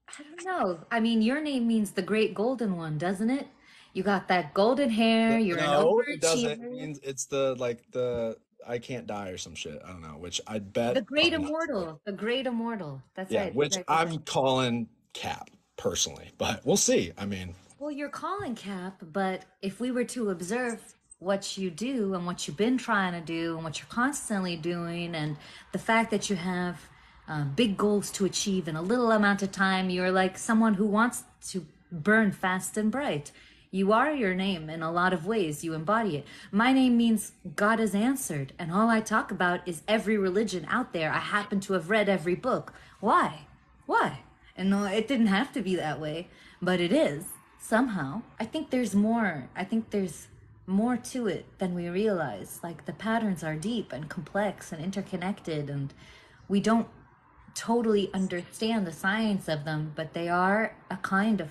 I don't know. I mean, your name means the great golden one, doesn't it? You got that golden hair, you're an No, it doesn't. It overachiever. means it's the I can't die or some shit. I don't know, which I'd The bet great probably not. immortal. The great immortal. That's Yeah, right. That's which right. That's right. I'm calling Cap personally, but we'll see. I mean, Well, you're calling Cap, but if we were to observe what you do and what you've been trying to do and what you're constantly doing, and the fact that you have big goals to achieve in a little amount of time, you're like someone who wants to burn fast and bright. You are your name in a lot of ways. You embody it. My name means God has answered, and all I talk about is every religion out there. I happen to have read every book. Why? Why? And no, it didn't have to be that way, but it is somehow. I think there's more. I think there's more to it than we realize. Like the patterns are deep and complex and interconnected, and we don't totally understand the science of them, but they are a kind of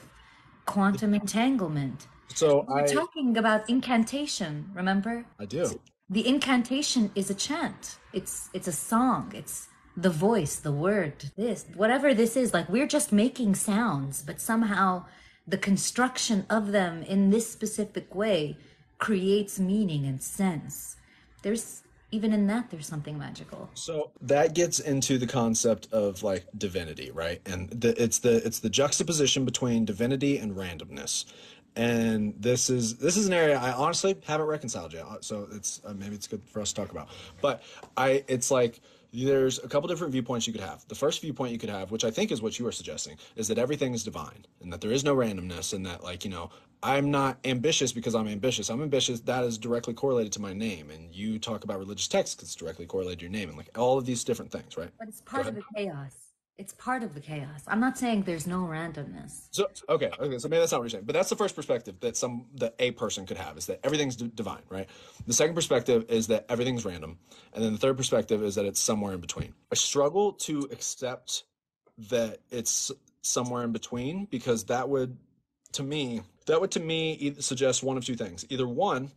quantum entanglement. so We were talking about incantation, remember? I do. The incantation is a chant. It's a song. It's the voice, the word, this, whatever this is. Like we're just making sounds, but somehow the construction of them in this specific way creates meaning and sense. There's even in that there's something magical. So that gets into the concept of like divinity, right? And it's the juxtaposition between divinity and randomness. And this is an area I honestly haven't reconciled yet. So it's maybe it's good for us to talk about. But it's like there's a couple different viewpoints you could have. The first viewpoint you could have, which I think is what you are suggesting, is that everything is divine and that there is no randomness, and that I'm not ambitious because I'm ambitious. I'm ambitious. That is directly correlated to my name. And you talk about religious texts because it's directly correlated to your name, and like all of these different things, right? But it's Go part of ahead. the chaos. It's part of the chaos. I'm not saying there's no randomness. So okay, so maybe that's not what you're saying, but that's the first perspective that a person could have, is that everything's divine, right? The second perspective is that everything's random, and then the third perspective is that it's somewhere in between. I struggle to accept that it's somewhere in between, because to me suggest one of two things. Either one,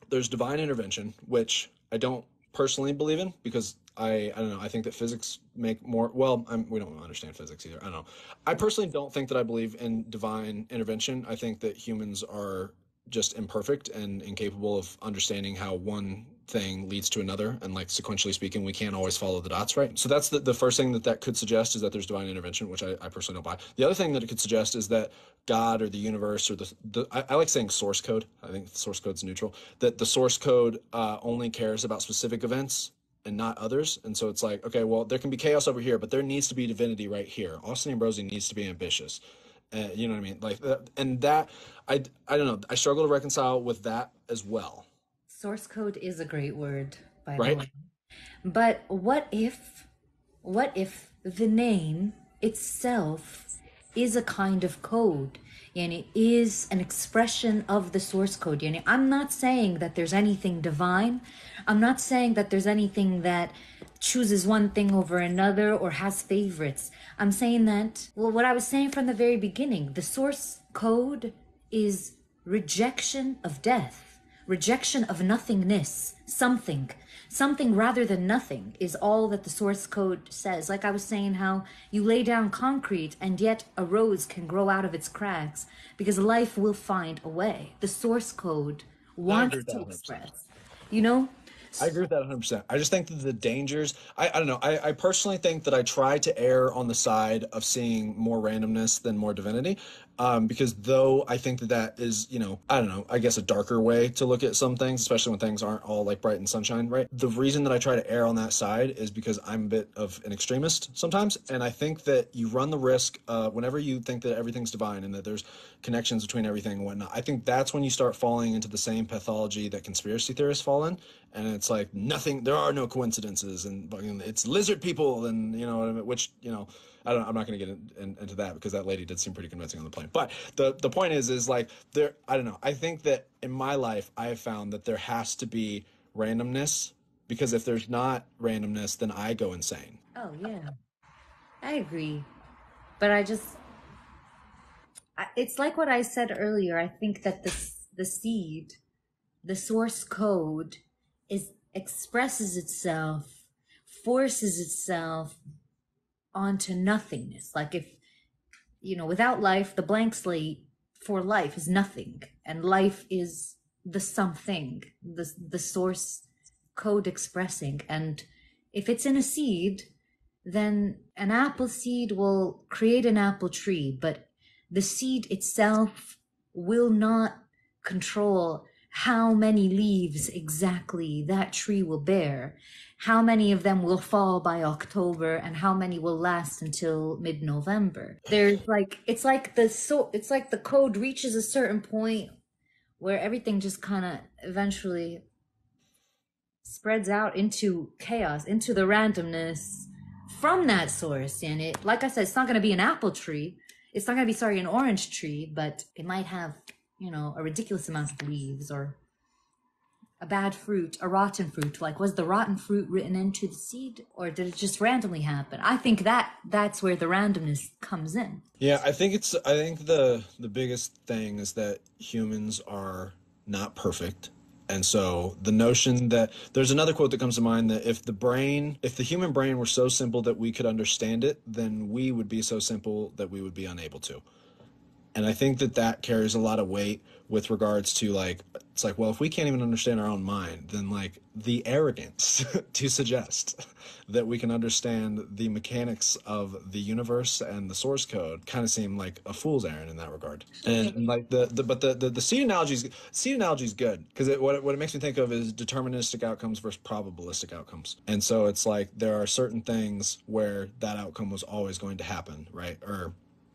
there's divine intervention, which I don't personally believe in, because I don't know. I think that physics make more. Well, we don't understand physics either. I don't know. I personally don't think that I believe in divine intervention. I think that humans are just imperfect and incapable of understanding how one thing leads to another, and like sequentially speaking, we can't always follow the dots, right? So that's the first thing that could suggest, is that there's divine intervention, which I personally don't buy. The other thing that it could suggest is that God or the universe, or I like saying source code. I think source code's neutral. That the source code only cares about specific events and not others. And so it's like, okay, well, there can be chaos over here, but there needs to be divinity right here. Austin and Brozi needs to be ambitious. You know what I mean? Like, and that, I don't know. I struggle to reconcile with that as well. Source code is a great word, by the Right? way. But what if the name itself is a kind of code? And it is an expression of the source code. And I'm not saying that there's anything divine. I'm not saying that there's anything that chooses one thing over another or has favorites. I'm saying that, well, what I was saying from the very beginning, the source code is rejection of death, rejection of nothingness, something rather than nothing is all that the source code says. Like I was saying, how you lay down concrete and yet a rose can grow out of its cracks, because life will find a way. The source code wants to express, you know? I agree with that 100%. I just think that the dangers, I don't know. I personally think that I try to err on the side of seeing more randomness than more divinity. Because though I think that is, I don't know, I guess a darker way to look at some things, especially when things aren't all like bright and sunshine, right? The reason that I try to err on that side is because I'm a bit of an extremist sometimes. And I think that you run the risk, whenever you think that everything's divine and that there's connections between everything and whatnot, I think that's when you start falling into the same pathology that conspiracy theorists fall in. And it's like there are no coincidences, and it's lizard people, and which, I'm not going to get into that, because that lady did seem pretty convincing on the plane. But the point is like, I don't know. I think that in my life, I have found that there has to be randomness, because if there's not randomness, then I go insane. Oh, yeah, I agree. But it's like what I said earlier. I think that the seed, the source code, expresses itself, forces itself onto nothingness. Like, if, without life, the blank slate for life is nothing, and life is the something, the source code expressing. And if it's in a seed, then an apple seed will create an apple tree, but the seed itself will not control how many leaves exactly that tree will bear, how many of them will fall by October, and how many will last until mid-November. It's like the code reaches a certain point where everything just kind of eventually spreads out into chaos, into the randomness from that source. And it, like I said, it's not going to be an apple tree. It's not going to be, an orange tree, but it might have, a ridiculous amount of leaves, or a bad fruit, a rotten fruit. Like, was the rotten fruit written into the seed, or did it just randomly happen? I think that's where the randomness comes in. Yeah, I think the biggest thing is that humans are not perfect. And so the notion that there's another quote that comes to mind, that if the human brain were so simple that we could understand it, then we would be so simple that we would be unable to. And I think that carries a lot of weight with regards to, like, it's like, well, if we can't even understand our own mind, then like the arrogance to suggest that we can understand the mechanics of the universe and the source code kind of seem like a fool's errand in that regard. And like the seed analogy is good, because what it makes me think of is deterministic outcomes versus probabilistic outcomes. And so it's like there are certain things where that outcome was always going to happen, right? Or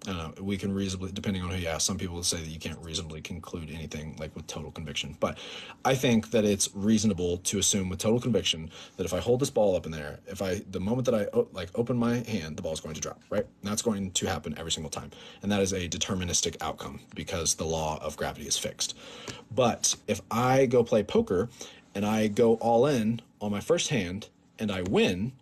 I don't know. We can reasonably, depending on who you ask, some people would say that you can't reasonably conclude anything like with total conviction. But I think that it's reasonable to assume with total conviction that if I hold this ball up in there, the moment that I open my hand, the ball is going to drop, right? And that's going to happen every single time. And that is a deterministic outcome because the law of gravity is fixed. But if I go play poker and I go all in on my first hand and I win,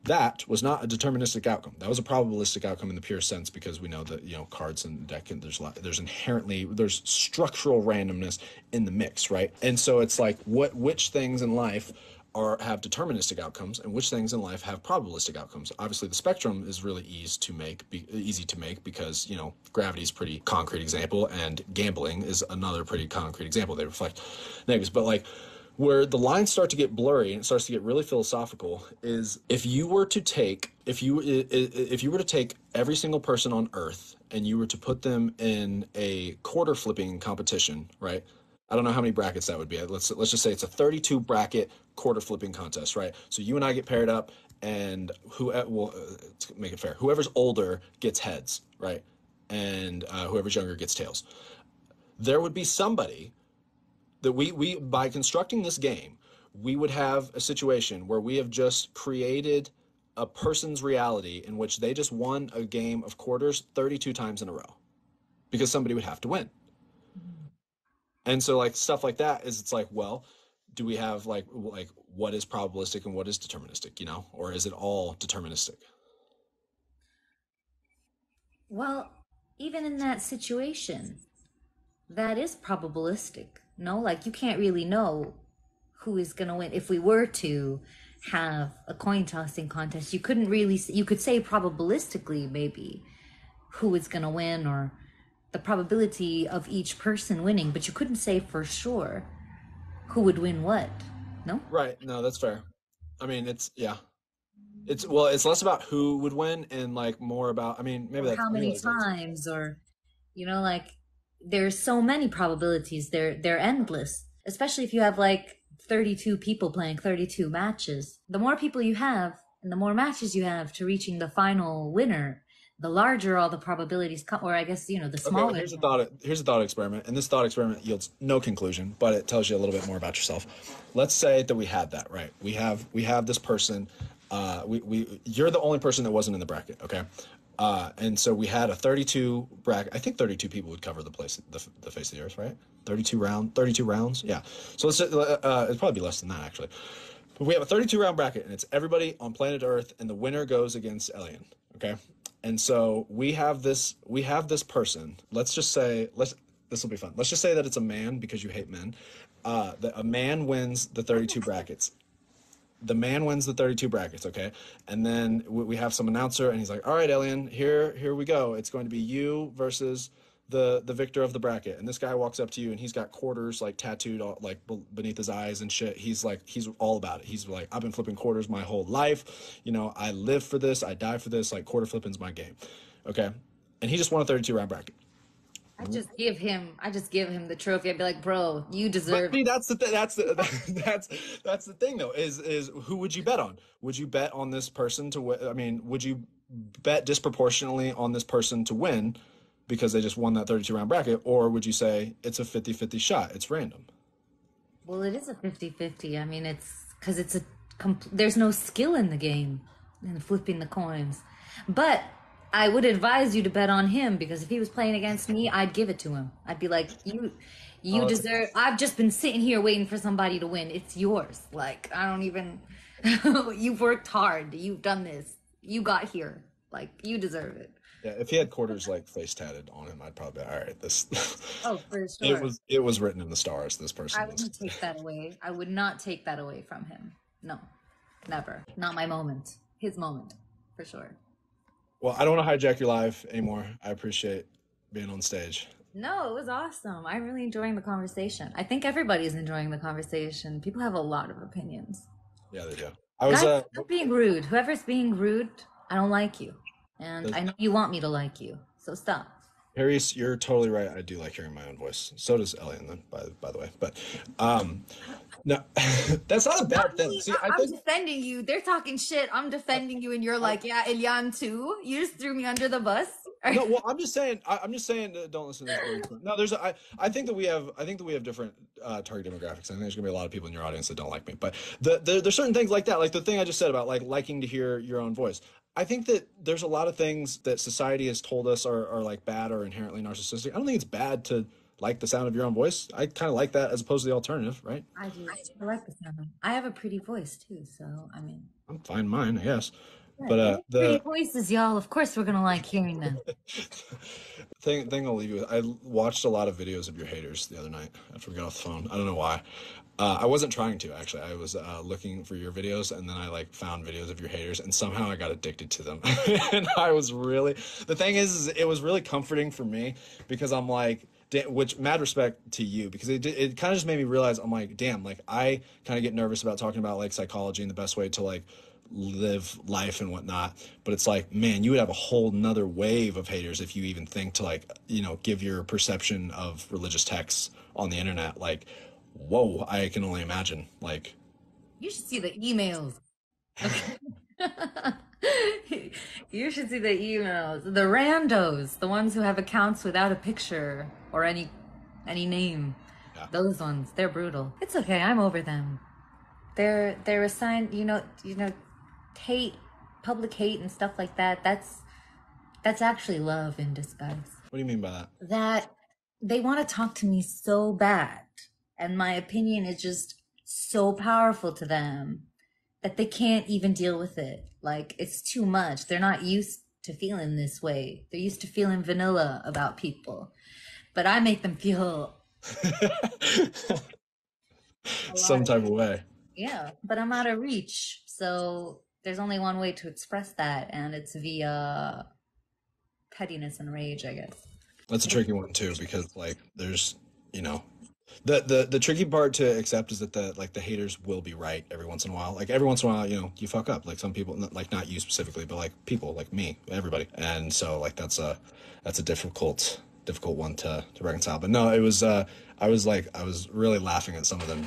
that was not a deterministic outcome. That was a probabilistic outcome in the pure sense because we know that, you know, cards in the deck, and there's structural randomness in the mix, right? And so it's like which things in life have deterministic outcomes and which things in life have probabilistic outcomes. Obviously, the spectrum is really easy to make because, you know, gravity is a pretty concrete example and gambling is another pretty concrete example. They reflect negatives, but like where the lines start to get blurry and it starts to get really philosophical is if you were to take every single person on Earth and you were to put them in a quarter flipping competition, right? I don't know how many brackets that would be. Let's just say it's a 32 bracket quarter flipping contest, right? So you and I get paired up, and to make it fair, whoever's older gets heads, right? And whoever's younger gets tails. There would be somebody that we by constructing this game, we would have a situation where we have just created a person's reality in which they just won a game of quarters 32 times in a row because somebody would have to win. And so like stuff like that it's like, well, do we have like what is probabilistic and what is deterministic, you know, or is it all deterministic? Well, even in that situation, that is probabilistic. No, like you can't really know who is going to win. If we were to have a coin tossing contest, you couldn't really, you could say probabilistically maybe who is going to win or the probability of each person winning, but you couldn't say for sure who would win what. No? Right. No, that's fair. I mean, it's less about who would win and like more about, I mean, maybe Or that's how many times, or you know, like there's so many probabilities. They're endless. Especially if you have like 32 people playing 32 matches. The more people you have and the more matches you have to reaching the final winner, the larger all the probabilities come, or I guess, you know, the smaller. Okay, here's a thought experiment, and this thought experiment yields no conclusion, but it tells you a little bit more about yourself. Let's say that we had that, right? We have this person. You're the only person that wasn't in the bracket, okay? And so we had a 32 bracket. I think 32 people would cover the face of the earth, right? 32 rounds, yeah. So let's it'd probably be less than that actually. But we have a 32 round bracket, and it's everybody on planet Earth, and the winner goes against Alien, okay? And so we have this person. Let's just say this will be fun. Let's just say that it's a man because you hate men. That a man wins the 32 brackets. The man wins the 32 brackets, okay? And then we have some announcer, and he's like, all right, Alien, here we go. It's going to be you versus the victor of the bracket. And this guy walks up to you, and he's got quarters like tattooed like beneath his eyes and shit. He's all about it. He's like, I've been flipping quarters my whole life. You know, I live for this. I die for this. Like, quarter flipping's my game, okay? And he just won a 32 round bracket. I just give him the trophy. I'd be like, bro, you deserve. But, that's the thing though. Is who would you bet on? Would you bet on this person to win? I mean, would you bet disproportionately on this person to win because they just won that 32 round bracket, or would you say it's a 50-50 shot? It's random. Well, it is a 50-50. I mean, it's because it's there's no skill in the game in flipping the coins, but I would advise you to bet on him because if he was playing against me, I'd give it to him. I'd be like, you deserve. I've just been sitting here waiting for somebody to win. It's yours. Like, I don't even. You've worked hard. You've done this. You got here. Like, you deserve it. Yeah, if he had quarters like face tatted on him, I'd probably be all right. This. Oh, for sure. It was written in the stars. This person. I wouldn't take that away. I would not take that away from him. No, never. Not my moment. His moment, for sure. Well, I don't want to hijack your live anymore. I appreciate being on stage. No, it was awesome. I'm really enjoying the conversation. I think everybody's enjoying the conversation. People have a lot of opinions. Yeah, they do. Guys, stop being rude. Whoever's being rude, I don't like you. And I know you want me to like you. So stop. Harris, you're totally right. I do like hearing my own voice. So does Elian, then, by the way. But no, that's not a bad thing. See, I'm defending you. They're talking shit. I'm defending you, and you're like, yeah, Elian too. You just threw me under the bus. No, well, I'm just saying. I'm just saying. Don't listen to this. No, there's. I think that we have. I think that we have different target demographics. I think there's gonna be a lot of people in your audience that don't like me. But there's certain things like that, like the thing I just said about like liking to hear your own voice. I think that there's a lot of things that society has told us are like bad or inherently narcissistic. I don't think it's bad to like the sound of your own voice. I kind of like that as opposed to the alternative, right? I do. I like the sound. I have a pretty voice too, so I mean, I'm fine, mine, I guess. yeah, But we have pretty voices, y'all. Of course, we're gonna like hearing them. thing I'll leave you with. I watched a lot of videos of your haters the other night after we got off the phone. I don't know why. I wasn't trying to actually. I was looking for your videos, and then I like found videos of your haters, and somehow I got addicted to them. And I was really. The thing is it was really comforting for me because I'm like. Which mad respect to you because it kind of just made me realize I'm like damn like I kind of get nervous about talking about like psychology and the best way to like live life and whatnot, but it's like man you would have a whole nother wave of haters if you even think to like give your perception of religious texts on the internet like whoa I can only imagine like You should see the emails. Okay. You should see the emails. The randos, the ones who have accounts without a picture or any name. yeah. Those ones, they're brutal. It's okay, I'm over them. They're assigned, hate, public hate and stuff like that. That's actually love in disguise. What do you mean by that? That they want to talk to me so bad, and my opinion is just so powerful to them that they can't even deal with it. Like, it's too much. They're not used to feeling this way. They're used to feeling vanilla about people. But I make them feel some type of way. Yeah, but I'm out of reach. So there's only one way to express that, and it's via pettiness and rage, I guess. That's a tricky one too because like there's the tricky part to accept is that the haters will be right every once in a while. Like every once in a while, you fuck up. Like some people, like not you specifically, but like people, like me, everybody. And so like that's a difficult one to reconcile. But no, it was I was really laughing at some of them.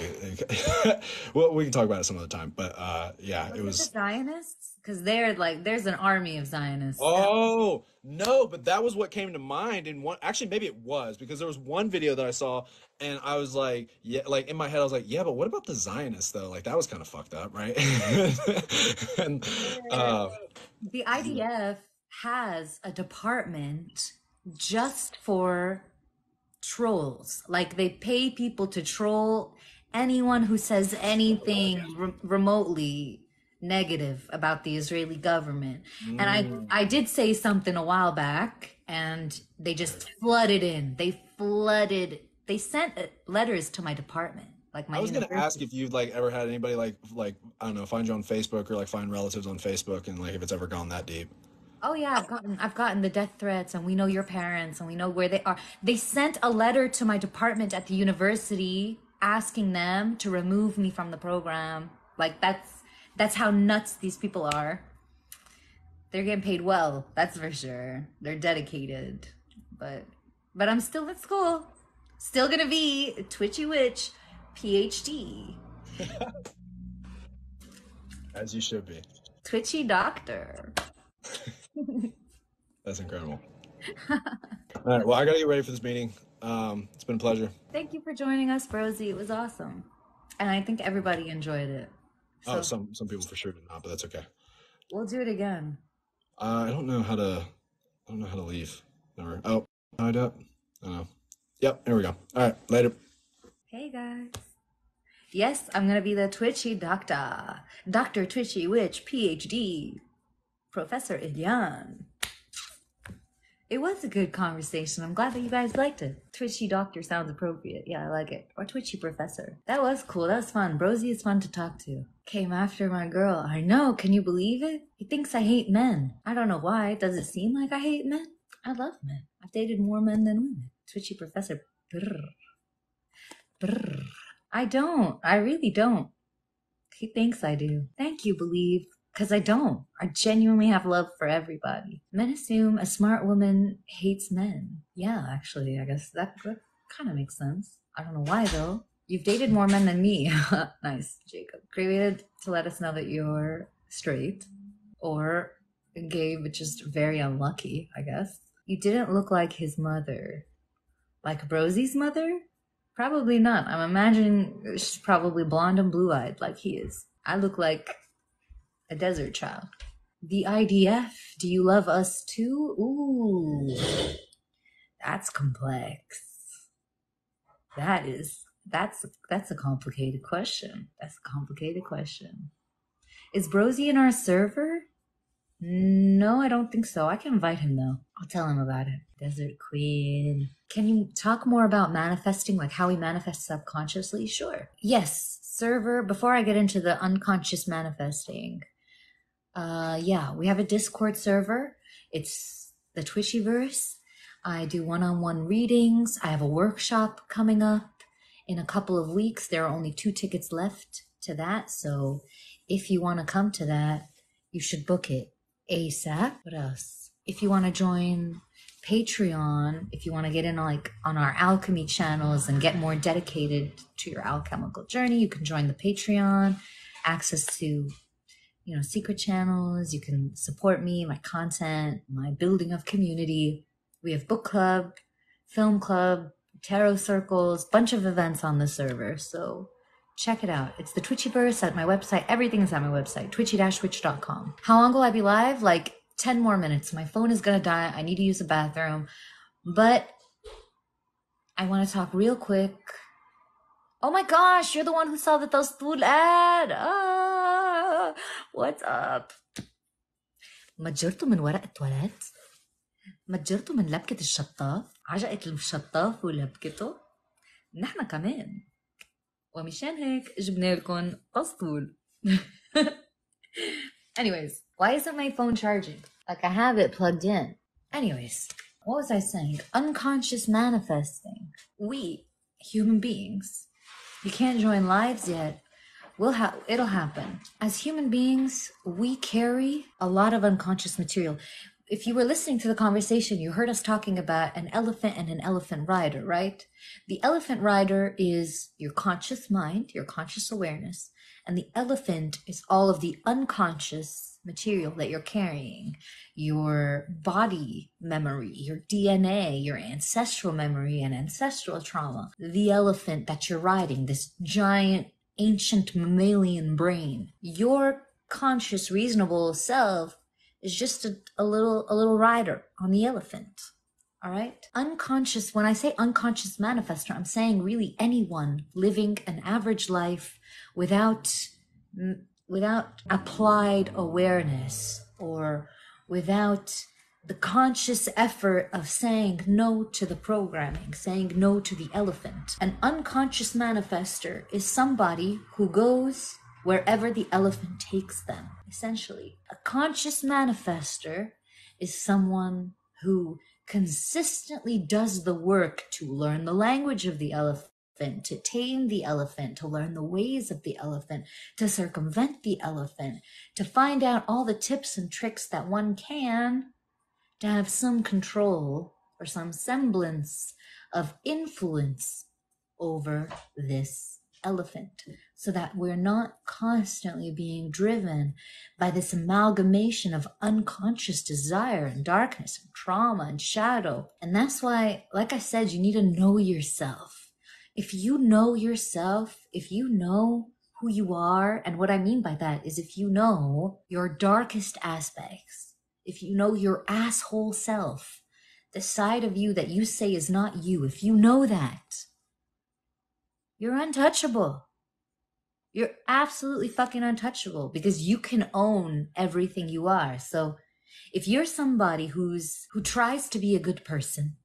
Well, we can talk about it some other time. But yeah, it was the Zionists because they're like there's an army of Zionists. Oh no, but that was what came to mind. And one actually maybe it was because there was one video that I saw and I was like, yeah, like in my head I was like, yeah, but what about the Zionists though? Like that was kind of fucked up, right? And the IDF has a department just for trolls. Like they pay people to troll anyone who says anything remotely negative about the Israeli government. And I did say something a while back and they just flooded in. They sent letters to my department. Like my I was going to ask if you've like ever had anybody like I don't know, find you on Facebook or like find relatives on Facebook and like if it's ever gone that deep. Oh yeah, I've gotten the death threats and we know your parents and we know where they are. They sent a letter to my department at the university asking them to remove me from the program. Like that's how nuts these people are. They're getting paid well, that's for sure. They're dedicated. But I'm still at school. Still gonna be a Twitchy Witch PhD. As you should be. Twitchy doctor. That's incredible. All right, well, I gotta get ready for this meeting. It's been a pleasure. Thank you for joining us, Brozi. It was awesome, and I think everybody enjoyed it. So, some people for sure did not, but that's okay. We'll do it again. I don't know how to leave. Never. Oh, how do I do it? I don't know. Yep, here we go. All right, later. Hey guys. Yes, I'm gonna be the Twitchy doctor, Dr. Twitchy Witch PhD. Professor Ilyan. It was a good conversation. I'm glad that you guys liked it. Twitchy doctor sounds appropriate. Yeah, I like it. Or twitchy professor. That was cool. That was fun. Brozi is fun to talk to. Came after my girl. I know. Can you believe it? He thinks I hate men. I don't know why. Does it seem like I hate men? I love men. I've dated more men than women. Twitchy professor. Brr. Brr. I don't. I really don't. He thinks I do. Thank you, Believe. Because I don't. I genuinely have love for everybody. Men assume a smart woman hates men. Yeah, actually, I guess that kind of makes sense. I don't know why, though. You've dated more men than me. Nice, Jacob. Created to let us know that you're straight or gay, but just very unlucky, I guess. You didn't look like his mother. Like Brozi's mother? Probably not. I'm imagining she's probably blonde and blue-eyed like he is. I look like a desert child. The IDF, do you love us too? Ooh, that's complex. That's a complicated question. That's a complicated question. Is Brozi in our server? No, I don't think so. I can invite him though. I'll tell him about it. Desert Queen. Can you talk more about manifesting, like how we manifest subconsciously? Sure. Yes, server. Before I get into the unconscious manifesting, yeah, we have a Discord server. It's the Twitchyverse. I do one-on-one readings. I have a workshop coming up in a couple of weeks. There are only 2 tickets left to that. So if you want to come to that, you should book it ASAP. What else? If you want to join Patreon, if you want to get in like on our alchemy channels and get more dedicated to your alchemical journey, you can join the Patreon. Access to, you know, secret channels. You can support me, my content, my building of community. We have book club, film club, tarot circles, bunch of events on the server. So check it out. It's the Twitchyverse at my website. Everything is at my website, twitchy-twitch.com. How long will I be live? Like 10 more minutes. My phone is going to die. I need to use the bathroom. But I want to talk real quick. Oh my gosh, you're the one who saw the Tostool ad. What's up? متجرته من ورق التواليت؟ متجرته من لبكة الشطاف؟ عجقة الشطاف ولبكته؟ نحن كمان. ومشان هيك جبنا لكم طستول. Anyways, why isn't my phone charging? Like I have it plugged in. Anyways, what was I saying? Unconscious manifesting. We, human beings, you can't join lives yet. It'll happen. As human beings, we carry a lot of unconscious material. If you were listening to the conversation, you heard us talking about an elephant and an elephant rider, right? The elephant rider is your conscious mind, your conscious awareness, and the elephant is all of the unconscious material that you're carrying, your body memory, your DNA, your ancestral memory and ancestral trauma. The elephant that you're riding, this giant ancient mammalian brain. Your conscious, reasonable self is just a little rider on the elephant. All right? Unconscious, when I say unconscious manifestor, I'm saying really anyone living an average life without applied awareness or without the conscious effort of saying no to the programming, saying no to the elephant. An unconscious manifestor is somebody who goes wherever the elephant takes them, essentially. A conscious manifestor is someone who consistently does the work to learn the language of the elephant, to tame the elephant, to learn the ways of the elephant, to circumvent the elephant, to find out all the tips and tricks that one can, to have some control or some semblance of influence over this elephant, so that we're not constantly being driven by this amalgamation of unconscious desire and darkness and trauma and shadow. And that's why, like I said, you need to know yourself. If you know yourself, if you know who you are, and what I mean by that is if you know your darkest aspects, if you know your asshole self, the side of you that you say is not you, if you know that, you're untouchable. You're absolutely fucking untouchable because you can own everything you are. So if you're somebody who tries to be a good person,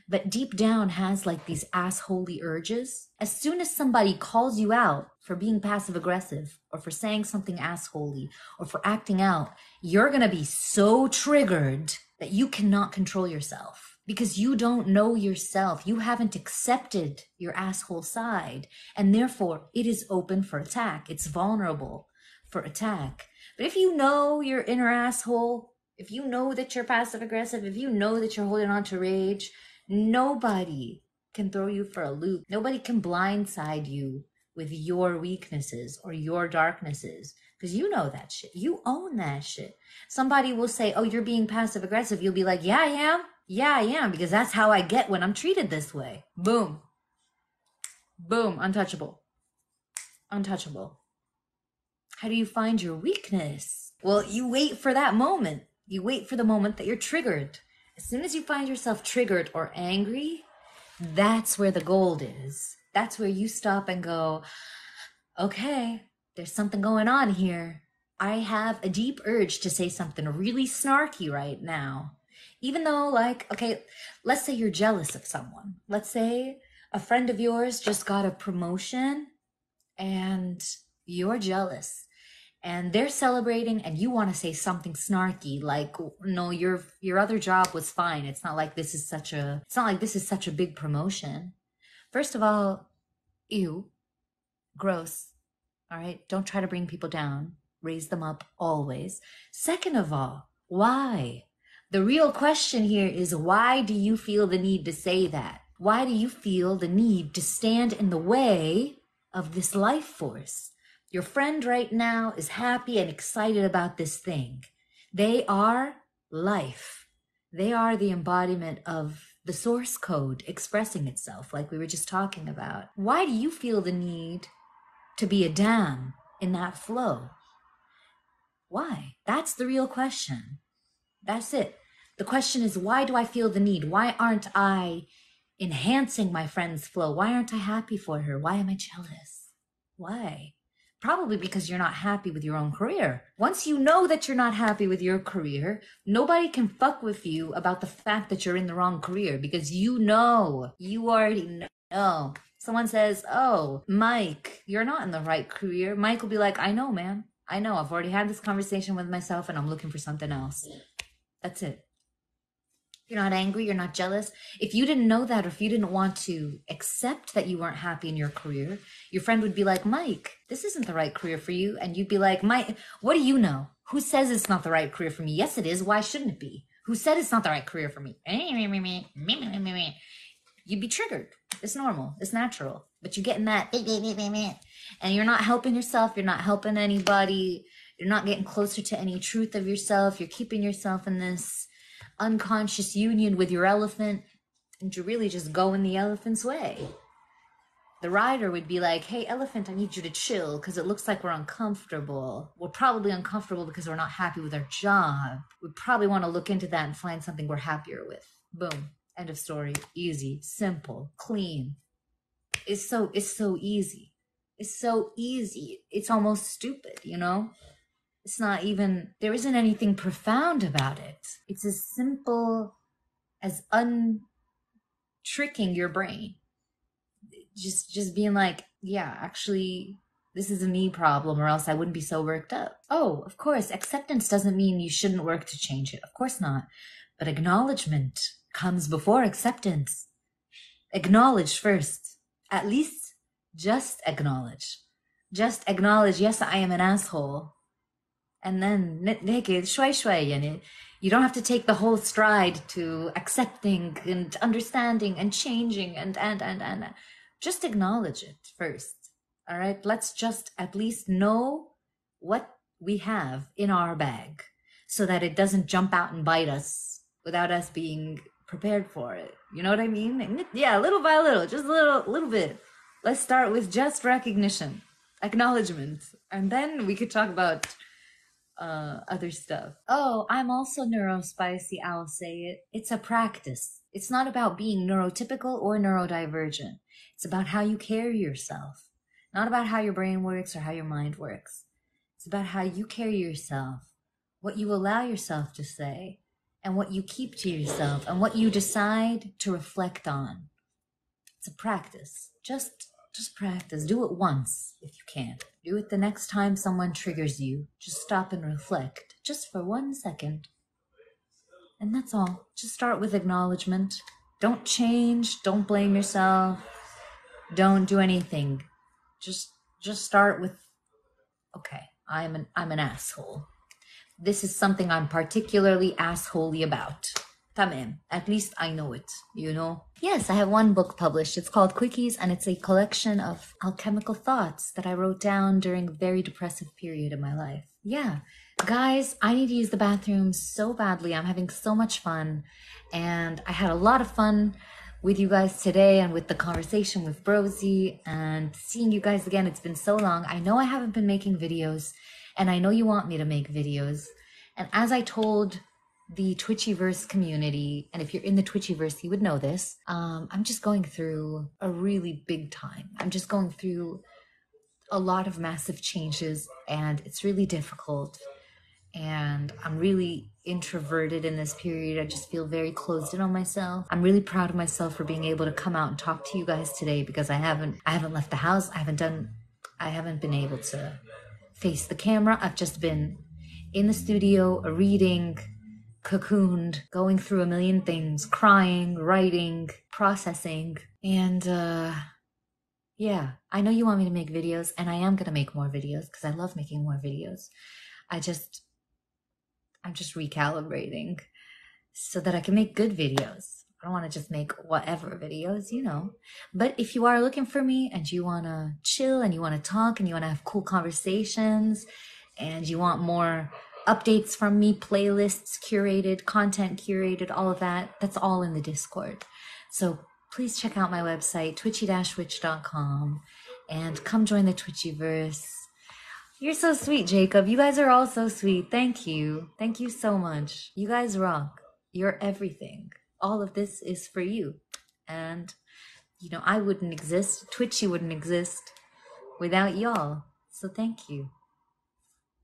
but deep down has like these assholey urges, as soon as somebody calls you out for being passive aggressive or for saying something assholey or for acting out, you're going to be so triggered that you cannot control yourself because you don't know yourself. You haven't accepted your asshole side, and therefore it is open for attack. It's vulnerable for attack. But if you know your inner asshole, if you know that you're passive aggressive, if you know that you're holding on to rage, nobody can throw you for a loop. Nobody can blindside you with your weaknesses or your darknesses because you know that shit. You own that shit. Somebody will say, oh, you're being passive aggressive. You'll be like, yeah, I am. Yeah, I am, because that's how I get when I'm treated this way. Boom. Boom. Untouchable. Untouchable. How do you find your weakness? Well, you wait for that moment. You wait for the moment that you're triggered. As soon as you find yourself triggered or angry, that's where the gold is. That's where you stop and go, okay, there's something going on here. I have a deep urge to say something really snarky right now. Even though, like, okay, let's say you're jealous of someone. Let's say a friend of yours just got a promotion and you're jealous and they're celebrating and you want to say something snarky like, no, your other job was fine. It's not like this is such a big promotion. First of all, ew, gross. All right, don't try to bring people down. Raise them up always. Second of all, why? The real question here is, why do you feel the need to say that? Why do you feel the need to stand in the way of this life force? Your friend right now is happy and excited about this thing. They are life. They are the embodiment of the source code expressing itself, like we were just talking about. Why do you feel the need to be a dam in that flow? Why? That's the real question. That's it. The question is, why do I feel the need? Why aren't I enhancing my friend's flow? Why aren't I happy for her? Why am I jealous? Why? Probably because you're not happy with your own career. Once you know that you're not happy with your career, nobody can fuck with you about the fact that you're in the wrong career, because you already know. Someone says, oh, Mike, you're not in the right career. Mike will be like, I know, man. I know. I've already had this conversation with myself and I'm looking for something else. That's it. You're not angry. You're not jealous. If you didn't know that, or if you didn't want to accept that you weren't happy in your career, your friend would be like, Mike, this isn't the right career for you. And you'd be like, Mike, what do you know? Who says it's not the right career for me? Yes, it is. Why shouldn't it be? Who said it's not the right career for me? You'd be triggered. It's normal. It's natural. But you get in that, and you're not helping yourself. You're not helping anybody. You're not getting closer to any truth of yourself. You're keeping yourself in this unconscious union with your elephant, and you're really just going the elephant's way. The rider would be like, hey, elephant, I need you to chill because it looks like we're uncomfortable. We're probably uncomfortable because we're not happy with our job. We probably want to look into that and find something we're happier with. Boom. End of story. Easy, simple, clean. It's so easy. It's so easy. It's almost stupid, you know? It's not even, there isn't anything profound about it. It's as simple as untricking your brain. Just being like, yeah, actually, this is a me problem, or else I wouldn't be so worked up. Oh, of course, acceptance doesn't mean you shouldn't work to change it. Of course not. But acknowledgement comes before acceptance. Acknowledge first. At least just acknowledge. Just acknowledge, yes, I am an asshole. And then, you don't have to take the whole stride to accepting and understanding and changing and. Just acknowledge it first. All right? Let's just at least know what we have in our bag so that it doesn't jump out and bite us without us being prepared for it. You know what I mean? Yeah, little by little, just a little bit. Let's start with just recognition, acknowledgement, and then we could talk about other stuff. Oh, I'm also neurospicy, I'll say it. It's a practice. It's not about being neurotypical or neurodivergent. It's about how you carry yourself, not about how your brain works or how your mind works. It's about how you carry yourself, what you allow yourself to say, and what you keep to yourself, and what you decide to reflect on. It's a practice. Just practice. Do it once if you can. Do it the next time someone triggers you. Just stop and reflect, just for 1 second. And that's all. Just start with acknowledgement. Don't change. Don't blame yourself. Don't do anything. Just start with, okay, I'm an asshole. This is something I'm particularly assholey about. Tamam. At least I know it, you know? Yes, I have one book published. It's called Quickies, and it's a collection of alchemical thoughts that I wrote down during a very depressive period in my life. Yeah, Guys, I need to use the bathroom so badly. I'm having so much fun. And I had a lot of fun with you guys today and with the conversation with Brozi and seeing you guys again. It's been so long. I know I haven't been making videos and I know you want me to make videos. And as I told the Twitchyverse community, and if you're in the Twitchyverse, you would know this, I'm just going through a really big time. I'm just going through a lot of massive changes and it's really difficult. And I'm really introverted in this period. I just feel very closed in on myself. I'm really proud of myself for being able to come out and talk to you guys today because I haven't left the house. I haven't been able to face the camera. I've just been in the studio, reading, cocooned, going through a million things, crying, writing, processing. And yeah, I know you want me to make videos and I am going to make more videos because I love making more videos. I'm just recalibrating so that I can make good videos. I don't want to just make whatever videos, you know. But if you are looking for me and you want to chill and you want to talk and you want to have cool conversations and you want more updates from me, playlists curated, content curated, all of that, that's all in the Discord. So please check out my website, twitchy-witch.com, and come join the Twitchyverse. You're so sweet, Jacob. You guys are all so sweet. Thank you. Thank you so much. You guys rock. You're everything. All of this is for you. And, you know, I wouldn't exist. Twitchy wouldn't exist without y'all. So thank you.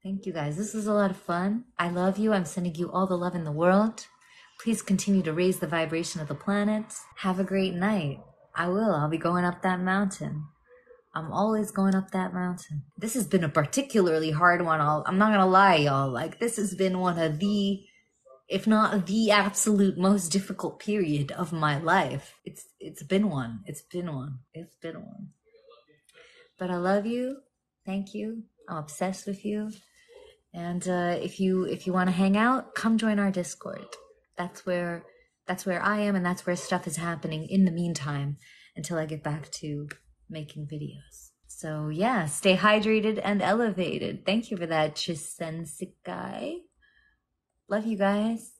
Thank you, guys. This was a lot of fun. I love you. I'm sending you all the love in the world. Please continue to raise the vibration of the planet. Have a great night. I will. I'll be going up that mountain. I'm always going up that mountain. This has been a particularly hard one. I'm not gonna lie, y'all. Like, this has been one of the, if not the absolute most difficult period of my life. It's been one. It's been one. It's been one. But I love you. Thank you. I'm obsessed with you. And if you want to hang out, come join our Discord. That's where I am, and that's where stuff is happening in the meantime until I get back to making videos. So yeah, stay hydrated and elevated. Thank you for that, Chisensikai. Love you guys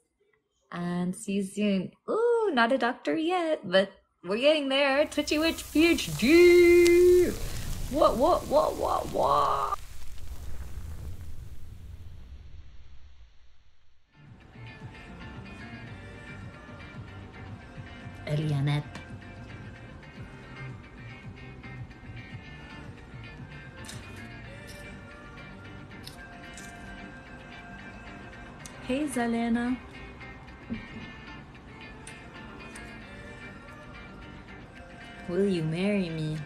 and see you soon. Ooh, not a doctor yet, but we're getting there. Twitchy Witch PhD. What? Elianette. Hey, Zelena. Will you marry me?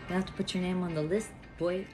You have to put your name on the list, boy.